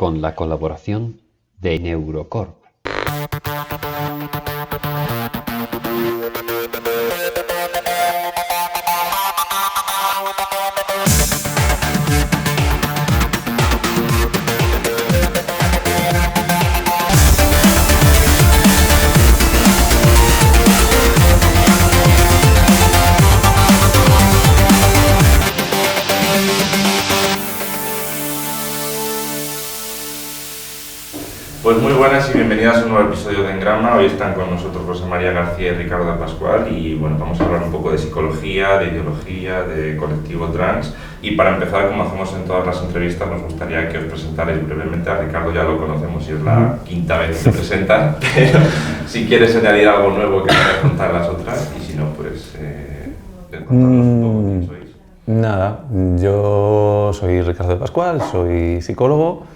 con la colaboración de Neurocorp. Pues muy buenas y bienvenidas a un nuevo episodio de Engrama. Hoy están con nosotros Rosa María García y Ricardo Pascual y bueno, vamos a hablar un poco de psicología, de ideología, de colectivo trans. Y para empezar, como hacemos en todas las entrevistas, nos gustaría que os presentarais brevemente. A Ricardo ya lo conocemos y es la quinta vez que se presenta, pero si quieres añadir algo nuevo que quieras contar las otras y si no, pues contarnos un poco quién sois. Nada, yo soy Ricardo Pascual, soy psicólogo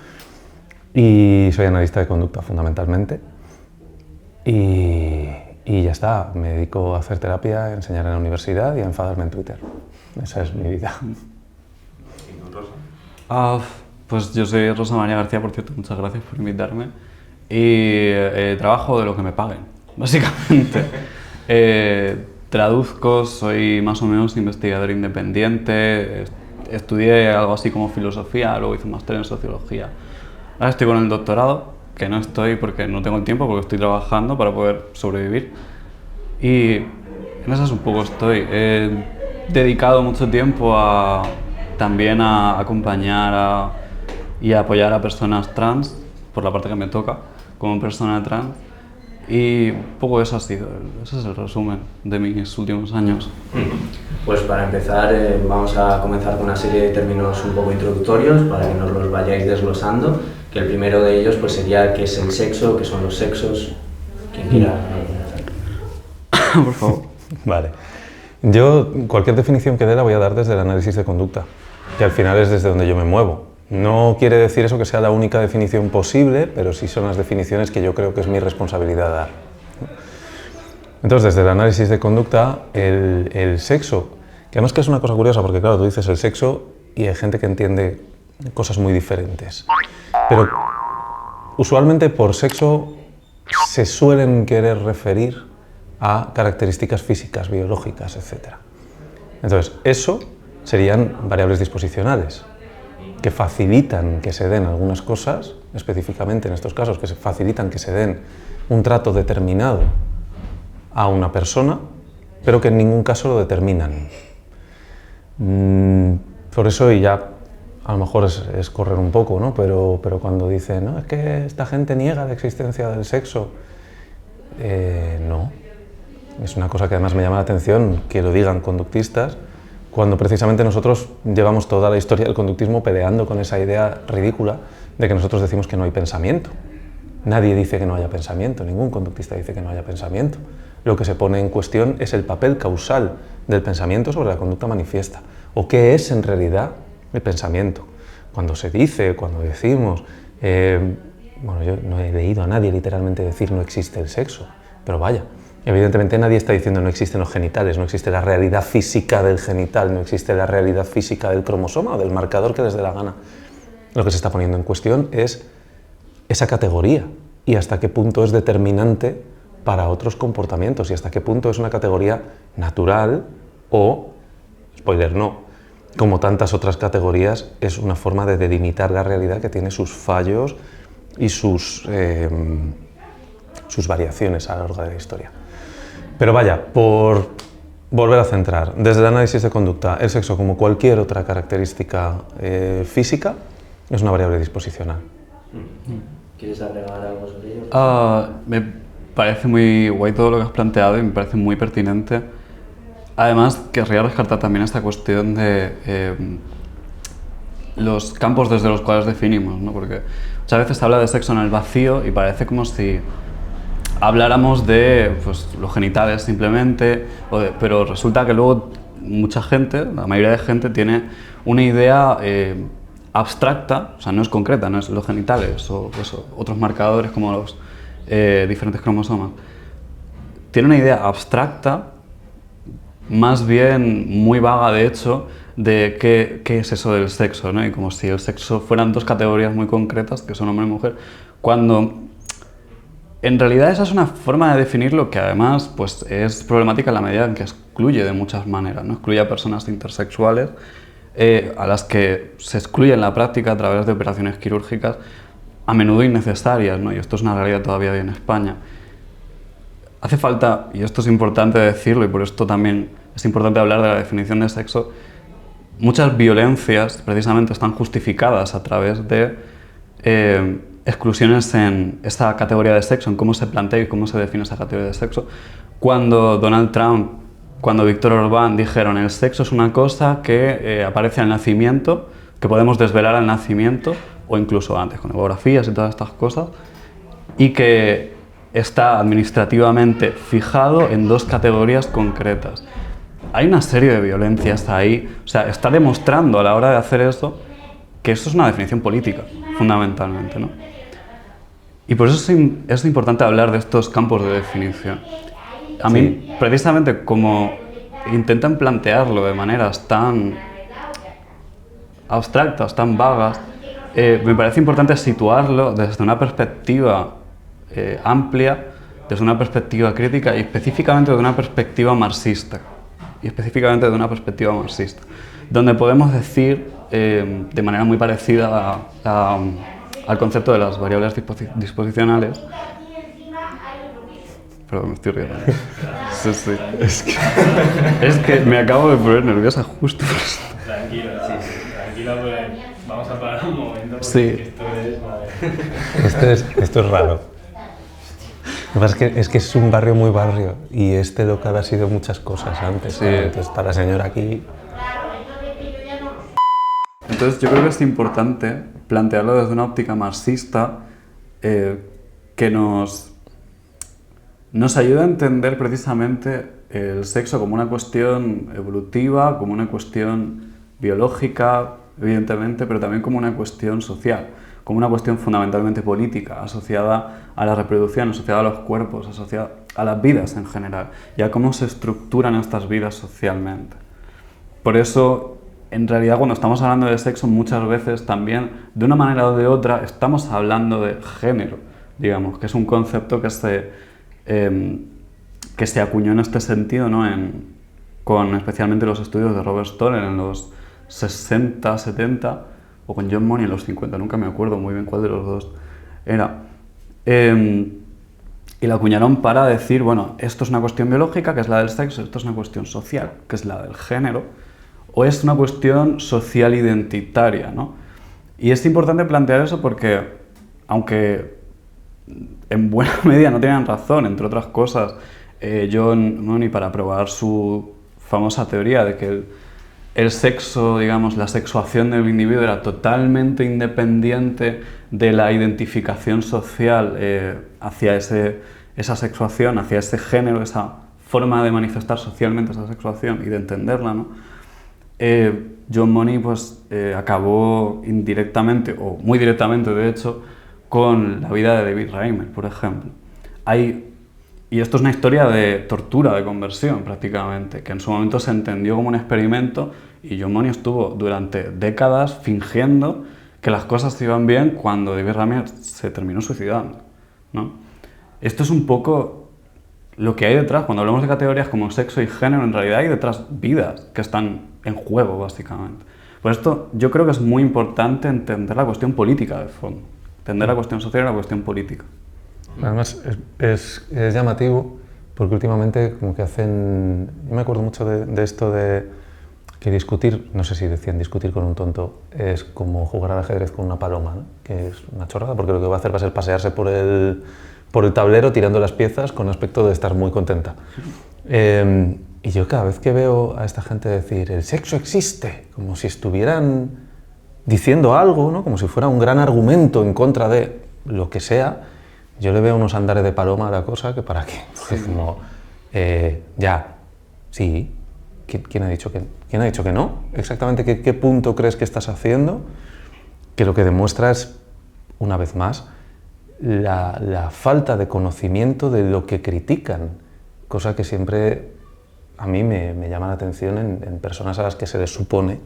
y soy analista de conducta fundamentalmente y ya está, me dedico a hacer terapia, a enseñar en la universidad y a enfadarme en Twitter. Esa es mi vida. ¿Y tú, Rosa? Pues yo soy Rosa María García, por cierto, muchas gracias por invitarme y trabajo de lo que me paguen, básicamente. Traduzco, soy más o menos investigador independiente, estudié algo así como filosofía, luego hice un máster en sociología. Ahora estoy con el doctorado, que no estoy porque no tengo el tiempo, porque estoy trabajando para poder sobrevivir. Y en esas un poco estoy. He dedicado mucho tiempo también a acompañar y a apoyar a personas trans, por la parte que me toca, como persona trans. Y un poco eso ese es el resumen de mis últimos años. Pues para empezar vamos a comenzar con una serie de términos un poco introductorios para que nos los vayáis desglosando, que el primero de ellos pues sería qué es el sexo, qué son los sexos, quien quiera comenzar. Por favor. Vale. Yo cualquier definición que dé la voy a dar desde el análisis de conducta, que al final es desde donde yo me muevo. No quiere decir eso que sea la única definición posible, pero sí son las definiciones que yo creo que es mi responsabilidad dar. Entonces, desde el análisis de conducta, el sexo, que además que es una cosa curiosa, porque claro, tú dices el sexo y hay gente que entiende cosas muy diferentes. Pero usualmente por sexo se suelen querer referir a características físicas, biológicas, etc. Entonces, eso serían variables disposicionales, que facilitan que se den algunas cosas, específicamente en estos casos, que facilitan que se den un trato determinado a una persona, pero que en ningún caso lo determinan. Por eso, y ya a lo mejor es correr un poco, ¿no? Pero cuando dicen, no, es que esta gente niega la existencia del sexo, no. Es una cosa que además me llama la atención que lo digan conductistas, cuando precisamente nosotros llevamos toda la historia del conductismo peleando con esa idea ridícula de que nosotros decimos que no hay pensamiento. Nadie dice que no haya pensamiento, ningún conductista dice que no haya pensamiento. Lo que se pone en cuestión es el papel causal del pensamiento sobre la conducta manifiesta, o qué es en realidad el pensamiento. Cuando se dice, cuando decimos, bueno, yo no he leído a nadie literalmente decir no existe el sexo, pero vaya, evidentemente nadie está diciendo no existen los genitales, no existe la realidad física del genital, no existe la realidad física del cromosoma o del marcador que les dé la gana. Lo que se está poniendo en cuestión es esa categoría y hasta qué punto es determinante para otros comportamientos y hasta qué punto es una categoría natural o, spoiler no, como tantas otras categorías, es una forma de delimitar la realidad que tiene sus fallos y sus variaciones a lo largo de la historia. Pero vaya, por volver a centrar, desde el análisis de conducta, el sexo, como cualquier otra característica física, es una variable disposicional. ¿Quieres agregar algo sobre ello? Me parece muy guay todo lo que has planteado y me parece muy pertinente. Además, querría rescatar también esta cuestión de los campos desde los cuales definimos, ¿no? Porque muchas veces se habla de sexo en el vacío y parece como si habláramos de pues, los genitales simplemente, pero resulta que luego mucha gente, la mayoría de gente, tiene una idea abstracta, o sea, no es concreta, no es los genitales o pues, otros marcadores como los diferentes cromosomas. Tiene una idea abstracta, más bien muy vaga de hecho, de qué es eso del sexo, ¿no? Y como si el sexo fueran dos categorías muy concretas, que son hombre y mujer, cuando en realidad esa es una forma de definirlo que además pues, es problemática en la medida en que excluye de muchas maneras, ¿no? Excluye a personas intersexuales, a las que se excluye en la práctica a través de operaciones quirúrgicas a menudo innecesarias, ¿no? Y esto es una realidad todavía hoy en España. Hace falta, y esto es importante decirlo, y por esto también es importante hablar de la definición de sexo, muchas violencias precisamente están justificadas a través de exclusiones en esta categoría de sexo, en cómo se plantea y cómo se define esa categoría de sexo. Cuando Donald Trump, cuando Víctor Orbán dijeron el sexo es una cosa que aparece al nacimiento, que podemos desvelar al nacimiento, o incluso antes, con ecografías y todas estas cosas, y que está administrativamente fijado en dos categorías concretas. Hay una serie de violencias ahí, o sea, está demostrando a la hora de hacer eso que eso es una definición política, fundamentalmente, ¿no? Y por eso es importante hablar de estos campos de definición. A mí, precisamente, como intentan plantearlo de maneras tan abstractas, tan vagas, me parece importante situarlo desde una perspectiva amplia, desde una perspectiva crítica y específicamente de una perspectiva marxista. Donde podemos decir, de manera muy parecida al concepto de las variables disposicionales. Perdón, me estoy riendo. Sí, sí. Es que me acabo de poner nerviosa justo. Tranquilo, tranquilo, pues vamos a parar un momento. Sí. Esto es raro. Lo que pasa es que es un barrio muy barrio y este local ha sido muchas cosas antes. Sí. Entonces está la señora aquí. Entonces yo creo que es importante plantearlo desde una óptica marxista que nos ayuda a entender precisamente el sexo como una cuestión evolutiva, como una cuestión biológica, evidentemente, pero también como una cuestión social, como una cuestión fundamentalmente política, asociada a la reproducción, asociada a los cuerpos, asociada a las vidas en general, y a cómo se estructuran estas vidas socialmente. Por eso, en realidad, cuando estamos hablando de sexo, muchas veces también, de una manera o de otra, estamos hablando de género, digamos, que es un concepto que se acuñó en este sentido, ¿no? Con especialmente los estudios de Robert Stoller en los 60, 70, o con John Money en los 50, nunca me acuerdo muy bien cuál de los dos era. Y la acuñaron para decir, bueno, esto es una cuestión biológica, que es la del sexo, esto es una cuestión social, que es la del género, o es una cuestión social identitaria, ¿no? Y es importante plantear eso porque, aunque en buena medida no tenían razón, entre otras cosas, John Money, para probar su famosa teoría de que el sexo, digamos, la sexuación del individuo era totalmente independiente de la identificación social hacia esa sexuación, hacia ese género, esa forma de manifestar socialmente esa sexuación y de entenderla, ¿no? John Money pues, acabó indirectamente, o muy directamente de hecho, con la vida de David Reimer, por ejemplo. Y esto es una historia de tortura, de conversión prácticamente, que en su momento se entendió como un experimento y John Money estuvo durante décadas fingiendo que las cosas iban bien cuando David Reimer se terminó suicidando, ¿no? Esto es un poco lo que hay detrás. Cuando hablamos de categorías como sexo y género, en realidad hay detrás vidas que están en juego, básicamente. Por esto yo creo que es muy importante entender la cuestión política de fondo, entender la cuestión social y la cuestión política. Además es llamativo porque últimamente como que hacen... Yo me acuerdo mucho de esto de que discutir, no sé si decían discutir con un tonto, es como jugar al ajedrez con una paloma, ¿no? Que es una chorrada porque lo que va a hacer va a ser pasearse por el tablero tirando las piezas con aspecto de estar muy contenta. Y yo cada vez que veo a esta gente decir el sexo existe, como si estuvieran diciendo algo, ¿no? Como si fuera un gran argumento en contra de lo que sea, yo le veo unos andares de paloma a la cosa que para qué. Sí. Es como, ya, sí, ¿quién ha dicho que no? Exactamente qué punto crees que estás haciendo, que lo que demuestra es, una vez más, la falta de conocimiento de lo que critican, cosa que siempre a mí me llama la atención en personas a las que se les supone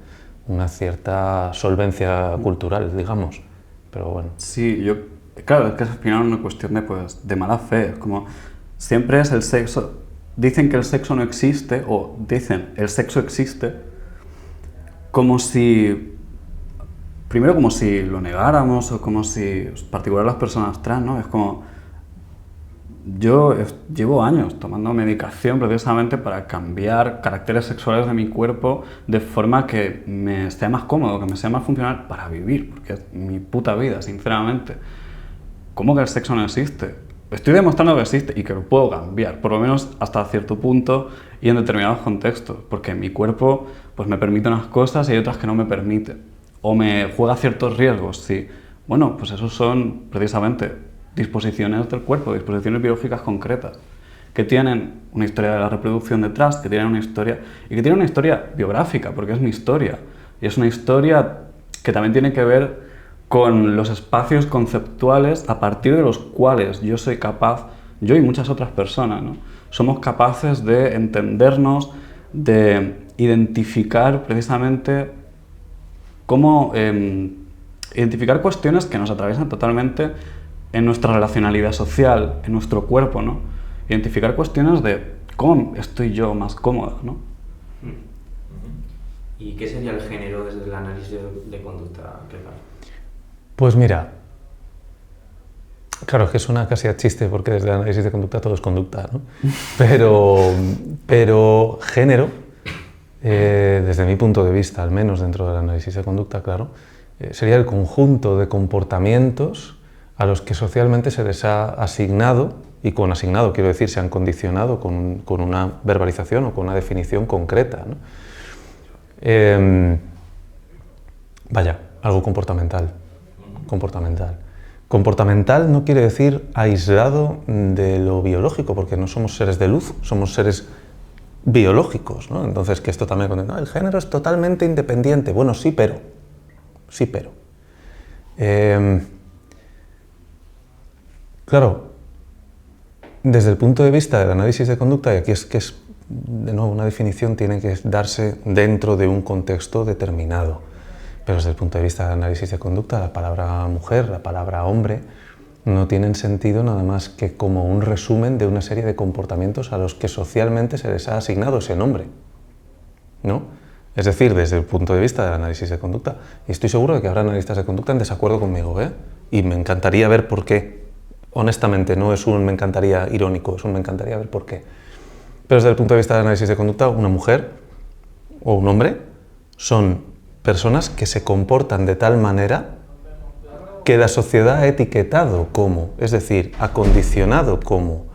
una cierta solvencia cultural, digamos. Pero bueno. Sí, claro, es que al final es una cuestión de mala fe. Es como, siempre es el sexo. Dicen que el sexo no existe, o dicen el sexo existe, como si, primero como si lo negáramos, o como si, en particular las personas trans, ¿no? Es como, yo llevo años tomando medicación precisamente para cambiar caracteres sexuales de mi cuerpo de forma que me sea más cómodo, que me sea más funcional para vivir, porque es mi puta vida, sinceramente. ¿Cómo que el sexo no existe? Estoy demostrando que existe y que lo puedo cambiar, por lo menos hasta cierto punto y en determinados contextos, porque mi cuerpo pues, me permite unas cosas y hay otras que no me permite, o me juega ciertos riesgos, sí. Bueno, pues esos son precisamente disposiciones del cuerpo, disposiciones biológicas concretas, que tienen una historia de la reproducción detrás, que tienen una historia, y que tienen una historia biográfica, porque es mi historia, y es una historia que también tiene que ver con los espacios conceptuales a partir de los cuales yo soy capaz, yo y muchas otras personas, ¿no? Somos capaces de entendernos, de identificar precisamente cómo identificar cuestiones que nos atraviesan totalmente en nuestra relacionalidad social, en nuestro cuerpo, ¿no? Identificar cuestiones de cómo estoy yo más cómoda, ¿no? ¿Y qué sería el género desde el análisis de conducta, Clegar? Pues mira, claro, es que suena casi a chiste porque desde el análisis de conducta todo es conducta, ¿no? Pero género, desde mi punto de vista, al menos dentro del análisis de conducta, claro, sería el conjunto de comportamientos a los que socialmente se les ha asignado, y con asignado quiero decir se han condicionado con una verbalización o con una definición concreta, ¿no? Vaya, algo comportamental. Comportamental no quiere decir aislado de lo biológico, porque no somos seres de luz, somos seres biológicos, ¿no? Entonces, que esto también, no, el género es totalmente independiente. Bueno, sí, pero. Claro, desde el punto de vista del análisis de conducta, y aquí es que de nuevo, una definición tiene que darse dentro de un contexto determinado. Pero desde el punto de vista del análisis de conducta, la palabra mujer, la palabra hombre, no tienen sentido nada más que como un resumen de una serie de comportamientos a los que socialmente se les ha asignado ese nombre, ¿no? Es decir, desde el punto de vista del análisis de conducta, y estoy seguro de que habrá analistas de conducta en desacuerdo conmigo, ¿eh? Y me encantaría ver por qué. Honestamente, no es un me encantaría irónico, es un me encantaría ver por qué. Pero desde el punto de vista del análisis de conducta, una mujer o un hombre son personas que se comportan de tal manera que la sociedad ha etiquetado como, es decir, ha condicionado como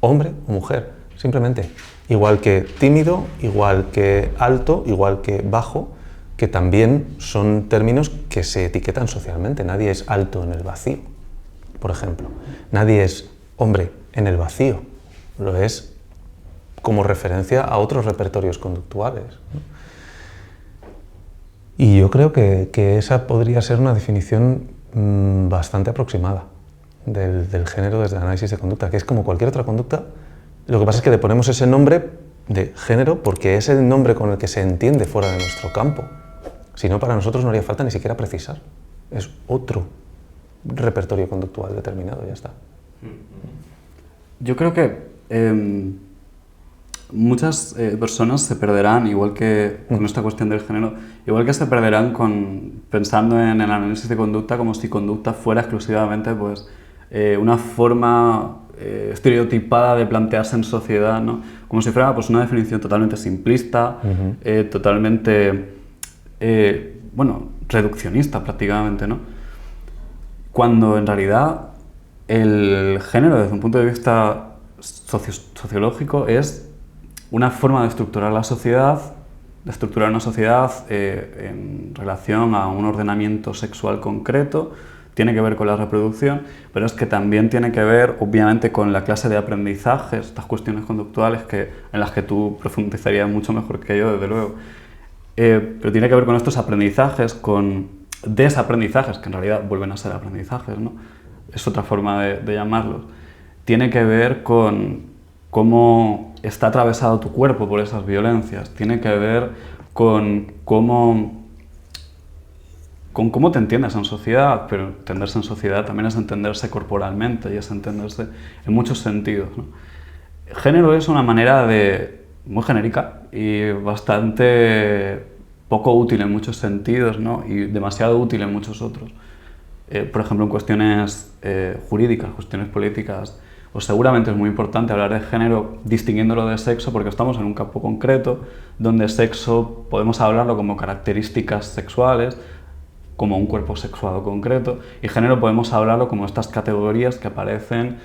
hombre o mujer, simplemente. Igual que tímido, igual que alto, igual que bajo, que también son términos que se etiquetan socialmente. Nadie es alto en el vacío, por ejemplo. Nadie es hombre en el vacío. Lo es como referencia a otros repertorios conductuales, ¿no? Y yo creo que esa podría ser una definición bastante aproximada del género desde el análisis de conducta, que es como cualquier otra conducta. Lo que pasa es que le ponemos ese nombre de género porque es el nombre con el que se entiende fuera de nuestro campo. Si no, para nosotros no haría falta ni siquiera precisar. Es otro repertorio conductual determinado, ya está. Yo creo que muchas personas se perderán, igual que con esta cuestión del género, igual que se perderán pensando en el análisis de conducta como si conducta fuera exclusivamente pues, una forma estereotipada de plantearse en sociedad, ¿no? Como si fuera pues, una definición totalmente simplista, totalmente, bueno, reduccionista prácticamente, ¿no? Cuando en realidad el género desde un punto de vista sociológico es una forma de estructurar la sociedad, de estructurar una sociedad en relación a un ordenamiento sexual concreto, tiene que ver con la reproducción, pero es que también tiene que ver, obviamente, con la clase de aprendizajes, estas cuestiones conductuales en las que tú profundizarías mucho mejor que yo, desde luego. Pero tiene que ver con estos aprendizajes, con desaprendizajes, que en realidad vuelven a ser aprendizajes, ¿no? Es otra forma de llamarlos. Tiene que ver con cómo está atravesado tu cuerpo por esas violencias, tiene que ver con cómo te entiendes en sociedad, pero entenderse en sociedad también es entenderse corporalmente y es entenderse en muchos sentidos, ¿no? Género es una manera muy genérica y bastante poco útil en muchos sentidos, ¿no? Y demasiado útil en muchos otros. Por ejemplo, en cuestiones jurídicas, cuestiones políticas, pues seguramente es muy importante hablar de género distinguiéndolo de sexo, porque estamos en un campo concreto donde sexo podemos hablarlo como características sexuales, como un cuerpo sexuado concreto, y género podemos hablarlo como estas categorías que aparecen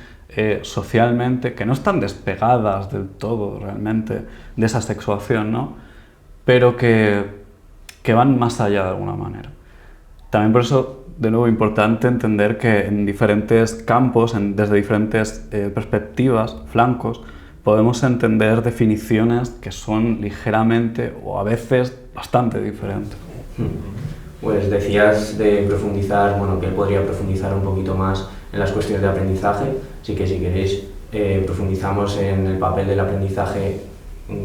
socialmente, que no están despegadas del todo realmente de esa sexuación, ¿no? Pero que van más allá de alguna manera. También por eso, de nuevo, importante entender que en diferentes campos, desde diferentes perspectivas, flancos, podemos entender definiciones que son ligeramente o a veces bastante diferentes. Pues decías de profundizar, bueno, que él podría profundizar un poquito más en las cuestiones de aprendizaje, así que si queréis profundizamos en el papel del aprendizaje,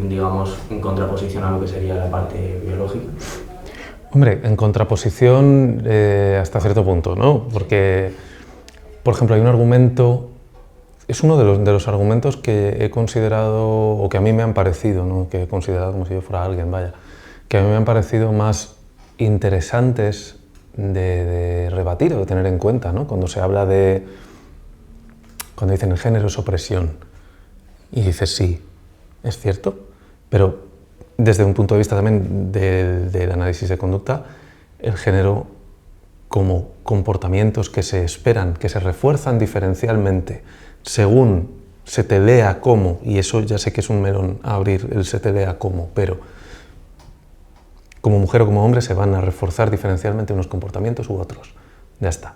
digamos, en contraposición a lo que sería la parte biológica. Hombre, en contraposición hasta cierto punto, ¿no? Porque, por ejemplo, hay un argumento, es uno de los argumentos que he considerado, o que a mí me han parecido, ¿no? Que he considerado como si yo fuera alguien, vaya, que a mí me han parecido más interesantes de rebatir o de tener en cuenta, ¿no? Cuando se habla cuando dicen el género es opresión, y dices sí, es cierto, pero desde un punto de vista también del análisis de conducta, el género como comportamientos que se esperan, que se refuerzan diferencialmente según se te lea como, y eso ya sé que es un melón a abrir, el se te lea como, pero como mujer o como hombre se van a reforzar diferencialmente unos comportamientos u otros. Ya está.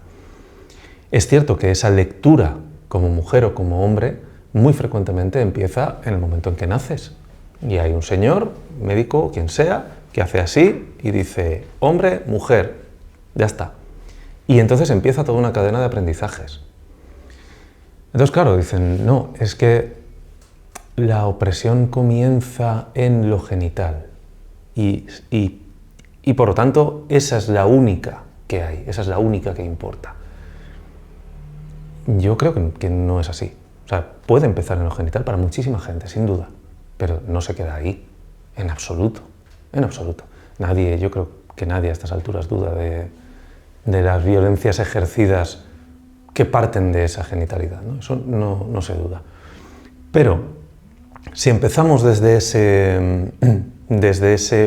Es cierto que esa lectura como mujer o como hombre muy frecuentemente empieza en el momento en que naces. Y hay un señor, médico o quien sea, que hace así y dice hombre, mujer, ya está. Y entonces empieza toda una cadena de aprendizajes. Entonces, claro, dicen, no, es que la opresión comienza en lo genital. Y por lo tanto, esa es la única que hay, esa es la única que importa. Yo creo que no es así. O sea, puede empezar en lo genital para muchísima gente, sin duda, pero no se queda ahí, en absoluto, en absoluto. Yo creo que nadie a estas alturas duda de las violencias ejercidas que parten de esa genitalidad, ¿no? Eso no se duda. Pero si empezamos desde ese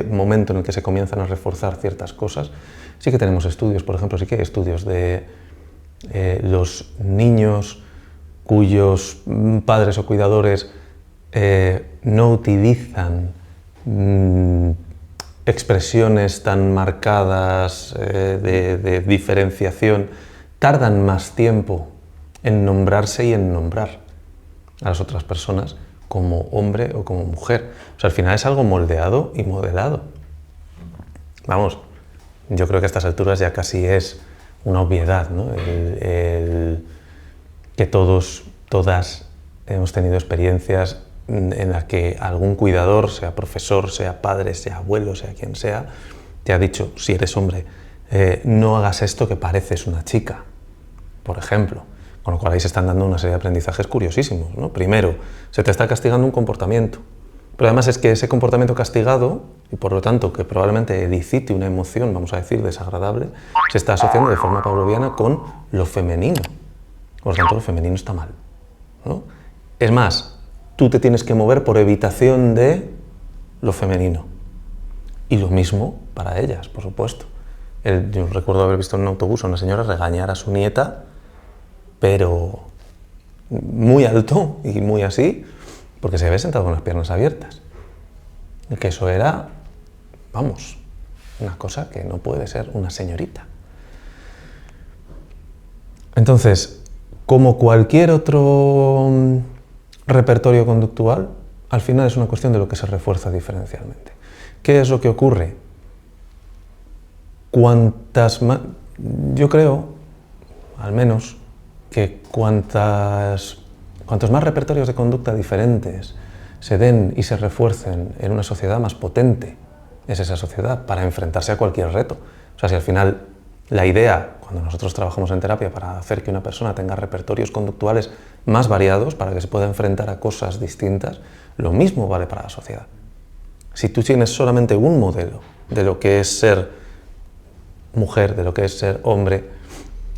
momento en el que se comienzan a reforzar ciertas cosas, sí que tenemos estudios, por ejemplo, sí que hay estudios de los niños cuyos padres o cuidadores no utilizan expresiones tan marcadas de diferenciación, tardan más tiempo en nombrarse y en nombrar a las otras personas como hombre o como mujer. O sea, al final es algo moldeado y modelado. Vamos, yo creo que a estas alturas ya casi es una obviedad, ¿no? Que todas hemos tenido experiencias en las que algún cuidador, sea profesor, sea padre, sea abuelo, sea quien sea, te ha dicho, si eres hombre, no hagas esto que pareces una chica, por ejemplo. Con lo cual ahí se están dando una serie de aprendizajes curiosísimos, ¿no? Primero, se te está castigando un comportamiento, pero además es que ese comportamiento castigado, y por lo tanto que probablemente elicite una emoción, vamos a decir, desagradable, se está asociando de forma pavloviana con lo femenino. Por lo tanto, lo femenino está mal, ¿no? Es más, tú te tienes que mover por evitación de lo femenino. Y lo mismo para ellas, por supuesto. Yo recuerdo haber visto en un autobús a una señora regañar a su nieta, pero muy alto y muy así, porque se había sentado con las piernas abiertas. Y que eso era, vamos, una cosa que no puede ser una señorita. Entonces, como cualquier otro repertorio conductual, al final es una cuestión de lo que se refuerza diferencialmente. ¿Qué es lo que ocurre? Yo creo, al menos, que cuantas cuantos más repertorios de conducta diferentes se den y se refuercen en una sociedad, más potente es esa sociedad para enfrentarse a cualquier reto. O sea, si al final la idea, cuando nosotros trabajamos en terapia para hacer que una persona tenga repertorios conductuales más variados para que se pueda enfrentar a cosas distintas, lo mismo vale para la sociedad. Si tú tienes solamente un modelo de lo que es ser mujer, de lo que es ser hombre,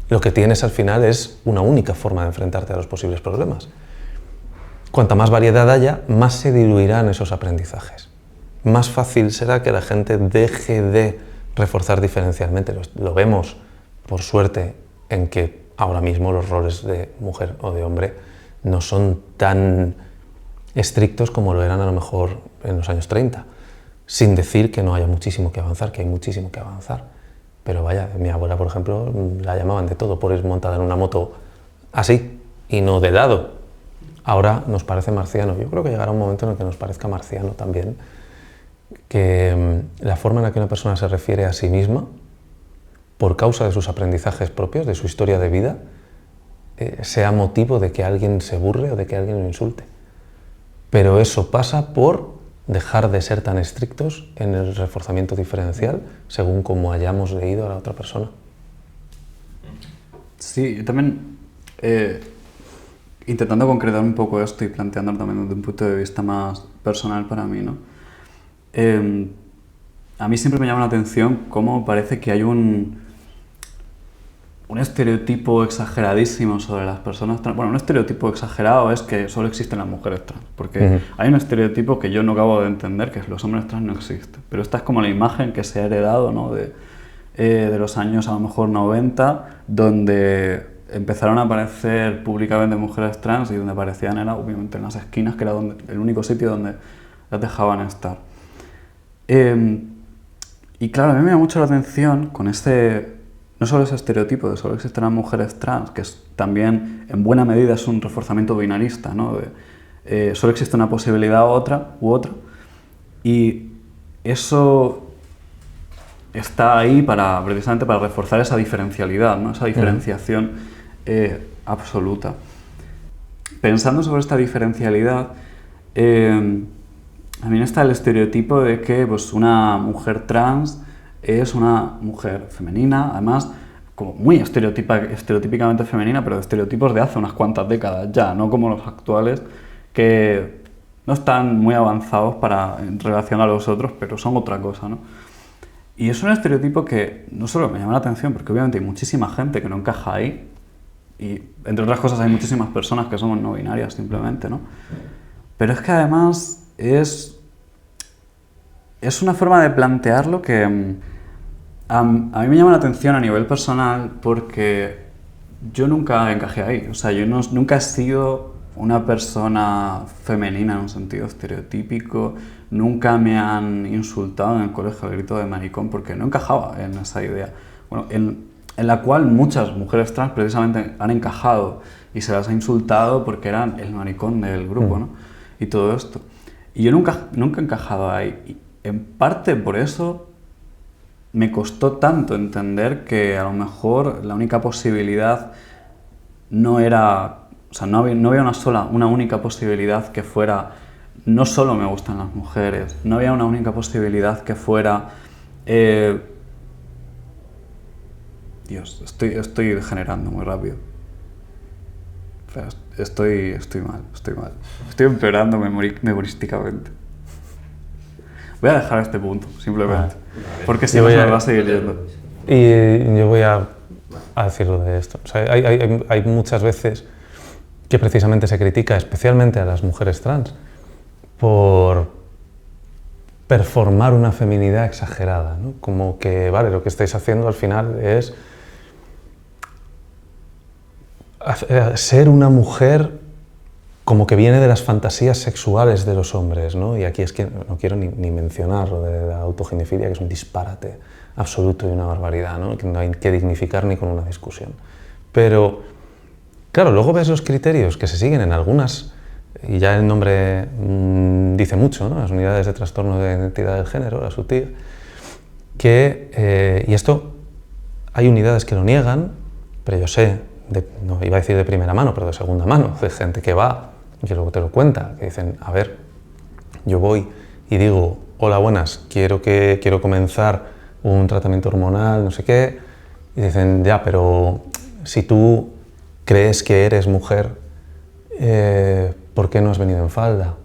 lo que tienes al final es una única forma de enfrentarte a los posibles problemas. Cuanta más variedad haya, más se diluirán esos aprendizajes. Más fácil será que la gente deje de reforzar diferencialmente. Lo vemos, por suerte, en que ahora mismo los roles de mujer o de hombre no son tan estrictos como lo eran a lo mejor en los años 30. Sin decir que no haya muchísimo que avanzar, que hay muchísimo que avanzar. Pero vaya, mi abuela, por ejemplo, la llamaban de todo por ir montada en una moto así y no de lado. Ahora nos parece marciano. Yo creo que llegará un momento en el que nos parezca marciano también, que la forma en la que una persona se refiere a sí misma, por causa de sus aprendizajes propios, de su historia de vida, sea motivo de que alguien se burle o de que alguien lo insulte. Pero eso pasa por dejar de ser tan estrictos en el reforzamiento diferencial según como hayamos leído a la otra persona. Sí, yo también, intentando concretar un poco esto y planteándolo también desde un punto de vista más personal para mí, ¿no? A mí siempre me llama la atención cómo parece que hay un estereotipo exageradísimo sobre las personas trans. Bueno, un estereotipo exagerado es que solo existen las mujeres trans, porque hay un estereotipo que yo no acabo de entender, que es los hombres trans no existen. Pero esta es como la imagen que se ha heredado, ¿no? de los años a lo mejor 90, donde empezaron a aparecer públicamente mujeres trans y donde aparecían era obviamente en las esquinas, que era el único sitio donde las dejaban estar. Y claro, a mí me llama mucho la atención con no solo ese estereotipo de solo existen las mujeres trans, que también en buena medida es un reforzamiento binarista, ¿no? Solo existe una posibilidad u otra, y eso está ahí precisamente para reforzar esa diferencialidad, ¿no? Esa diferenciación absoluta. Pensando sobre esta diferencialidad, también está el estereotipo de que pues, una mujer trans es una mujer femenina, además como muy estereotípicamente femenina, pero de estereotipos de hace unas cuantas décadas ya, no como los actuales, que no están muy avanzados en relación a los otros, pero son otra cosa, ¿no? Y es un estereotipo que no solo me llama la atención, porque obviamente hay muchísima gente que no encaja ahí, y entre otras cosas hay muchísimas personas que somos no binarias simplemente, ¿no? Pero es que además es una forma de plantearlo que a mí me llama la atención a nivel personal porque yo nunca encajé ahí. O sea, yo nunca he sido una persona femenina en un sentido estereotípico, nunca me han insultado en el colegio al grito de maricón porque no encajaba en esa idea. Bueno, en la cual muchas mujeres trans precisamente han encajado y se las ha insultado porque eran el maricón del grupo, ¿no? Y todo esto. Y yo nunca he encajado ahí. Y en parte por eso me costó tanto entender que a lo mejor la única posibilidad no era... O sea, no había una única posibilidad que fuera no solo me gustan las mujeres, no había una única posibilidad que fuera... Dios, estoy degenerando muy rápido. O sea, estoy mal. Estoy empeorando memorísticamente. Voy a dejar este punto, simplemente. Porque si no se me va a seguir yendo. Y yo voy a decirlo de esto. O sea, hay muchas veces que precisamente se critica, especialmente a las mujeres trans, por performar una feminidad exagerada, ¿no? Como que, vale, lo que estáis haciendo al final es ser una mujer como que viene de las fantasías sexuales de los hombres, ¿no? Y aquí es que no quiero ni mencionar lo de la autoginefilia, que es un disparate absoluto y una barbaridad, ¿no? Que no hay que dignificar ni con una discusión. Pero, claro, luego ves los criterios que se siguen en algunas, y ya el nombre dice mucho, ¿no? Las unidades de trastorno de identidad del género, las UTIG, que, y esto, hay unidades que lo niegan, pero yo sé no iba a decir de primera mano, pero de segunda mano, de gente que va y que luego te lo cuenta, que dicen, a ver, yo voy y digo, hola, buenas, quiero comenzar un tratamiento hormonal, no sé qué, y dicen, ya, pero si tú crees que eres mujer, ¿por qué no has venido en falda?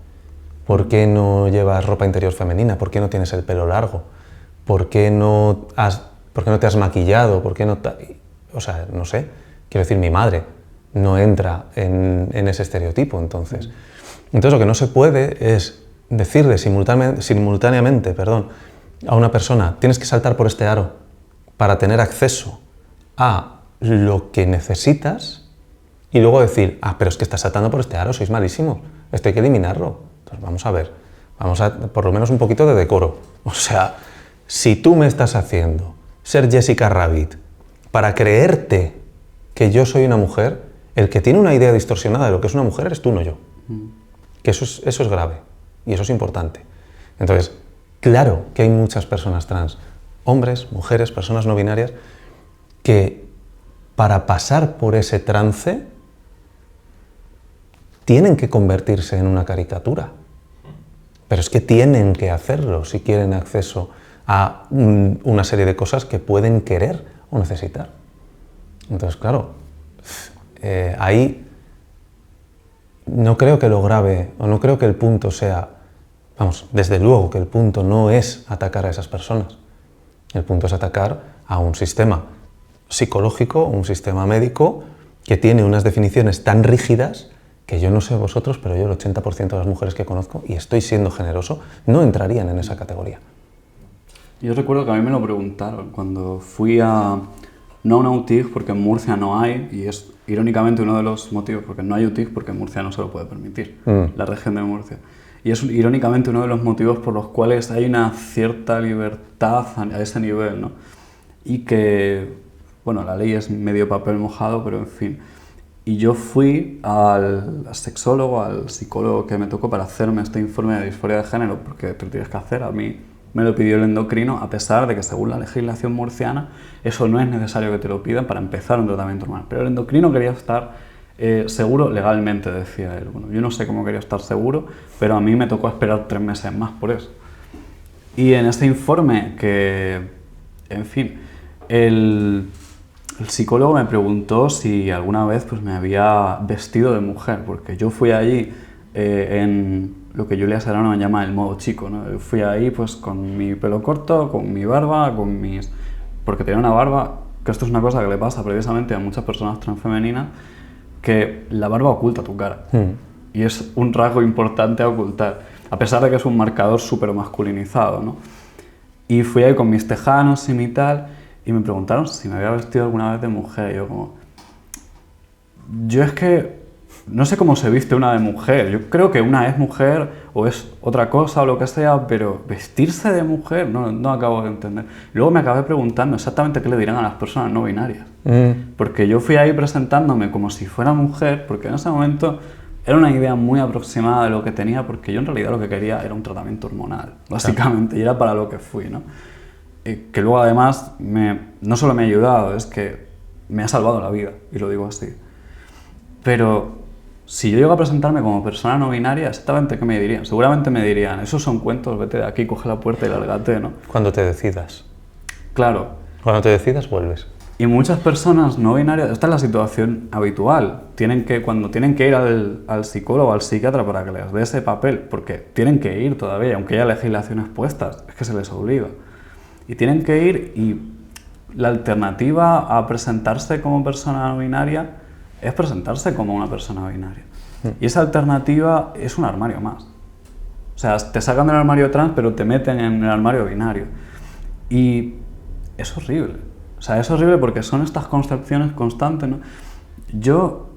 ¿Por qué no llevas ropa interior femenina? ¿Por qué no tienes el pelo largo? ¿Por qué no te has maquillado? ¿Por qué no o sea, no sé, quiero decir, mi madre no entra en ese estereotipo, entonces. Entonces lo que no se puede es decirle simultáneamente, a una persona, tienes que saltar por este aro para tener acceso a lo que necesitas y luego decir, pero es que estás saltando por este aro, sois malísimos, esto hay que eliminarlo. Entonces vamos a ver, por lo menos un poquito de decoro. O sea, si tú me estás haciendo ser Jessica Rabbit para creerte que yo soy una mujer, el que tiene una idea distorsionada de lo que es una mujer eres tú, no yo. Que eso es grave y eso es importante. Entonces, claro que hay muchas personas trans, hombres, mujeres, personas no binarias, que para pasar por ese trance tienen que convertirse en una caricatura. Pero es que tienen que hacerlo si quieren acceso a una serie de cosas que pueden querer o necesitar. Entonces, claro, ahí no creo que lo grave, o no creo que el punto sea, desde luego que el punto no es atacar a esas personas. El punto es atacar a un sistema psicológico, un sistema médico que tiene unas definiciones tan rígidas que yo no sé vosotros, pero yo el 80% de las mujeres que conozco, y estoy siendo generoso, no entrarían en esa categoría. Yo recuerdo que a mí me lo preguntaron cuando fui no a una UTIG, porque en Murcia no hay, y es irónicamente uno de los motivos, porque no hay UTIG, porque en Murcia no se lo puede permitir, la región de Murcia. Y es irónicamente uno de los motivos por los cuales hay una cierta libertad a ese nivel, ¿no? Y que, bueno, la ley es medio papel mojado, pero en fin. Y yo fui al sexólogo, al psicólogo que me tocó para hacerme este informe de disforia de género, porque te lo tienes que hacer, a mí me lo pidió el endocrino, a pesar de que según la legislación murciana eso no es necesario que te lo pidan para empezar un tratamiento hormonal. Pero el endocrino quería estar seguro legalmente, decía él. Bueno, yo no sé cómo quería estar seguro, pero a mí me tocó esperar 3 meses más por eso. Y en este informe que, en fin, el psicólogo me preguntó si alguna vez pues, me había vestido de mujer, porque yo fui allí en lo que Julia Serrano me llama el modo chico, ¿no? Yo fui ahí pues, con mi pelo corto, con mi barba, porque tenía una barba, que esto es una cosa que le pasa precisamente a muchas personas transfemeninas, que la barba oculta tu cara. Y es un rasgo importante a ocultar, a pesar de que es un marcador súper masculinizado, ¿no? Y fui ahí con mis tejanos y mi tal, y me preguntaron si me había vestido alguna vez de mujer. Y yo es que no sé cómo se viste una de mujer. Yo creo que una es mujer o es otra cosa o lo que sea, pero vestirse de mujer no acabo de entender. Luego me acabé preguntando exactamente qué le dirán a las personas no binarias. Porque yo fui ahí presentándome como si fuera mujer, porque en ese momento era una idea muy aproximada de lo que tenía, porque yo en realidad lo que quería era un tratamiento hormonal, básicamente, y era para lo que fui, ¿no? Que luego además no solo me ha ayudado, es que me ha salvado la vida, y lo digo así. Pero si yo llego a presentarme como persona no binaria, exactamente ¿qué me dirían? Seguramente me dirían, esos son cuentos, vete de aquí, coge la puerta y lárgate, ¿no? Cuando te decidas. Claro. Cuando te decidas, vuelves. Y muchas personas no binarias, esta es la situación habitual, cuando tienen que ir al psicólogo o al psiquiatra para que les dé ese papel, porque tienen que ir todavía, aunque haya legislaciones puestas, es que se les obliga. Y tienen que ir, y la alternativa a presentarse como persona no binaria es presentarse como una persona binaria. Y esa alternativa es un armario más. O sea, te sacan del armario trans, pero te meten en el armario binario. Y es horrible. O sea, es horrible porque son estas concepciones constantes, ¿no? Yo,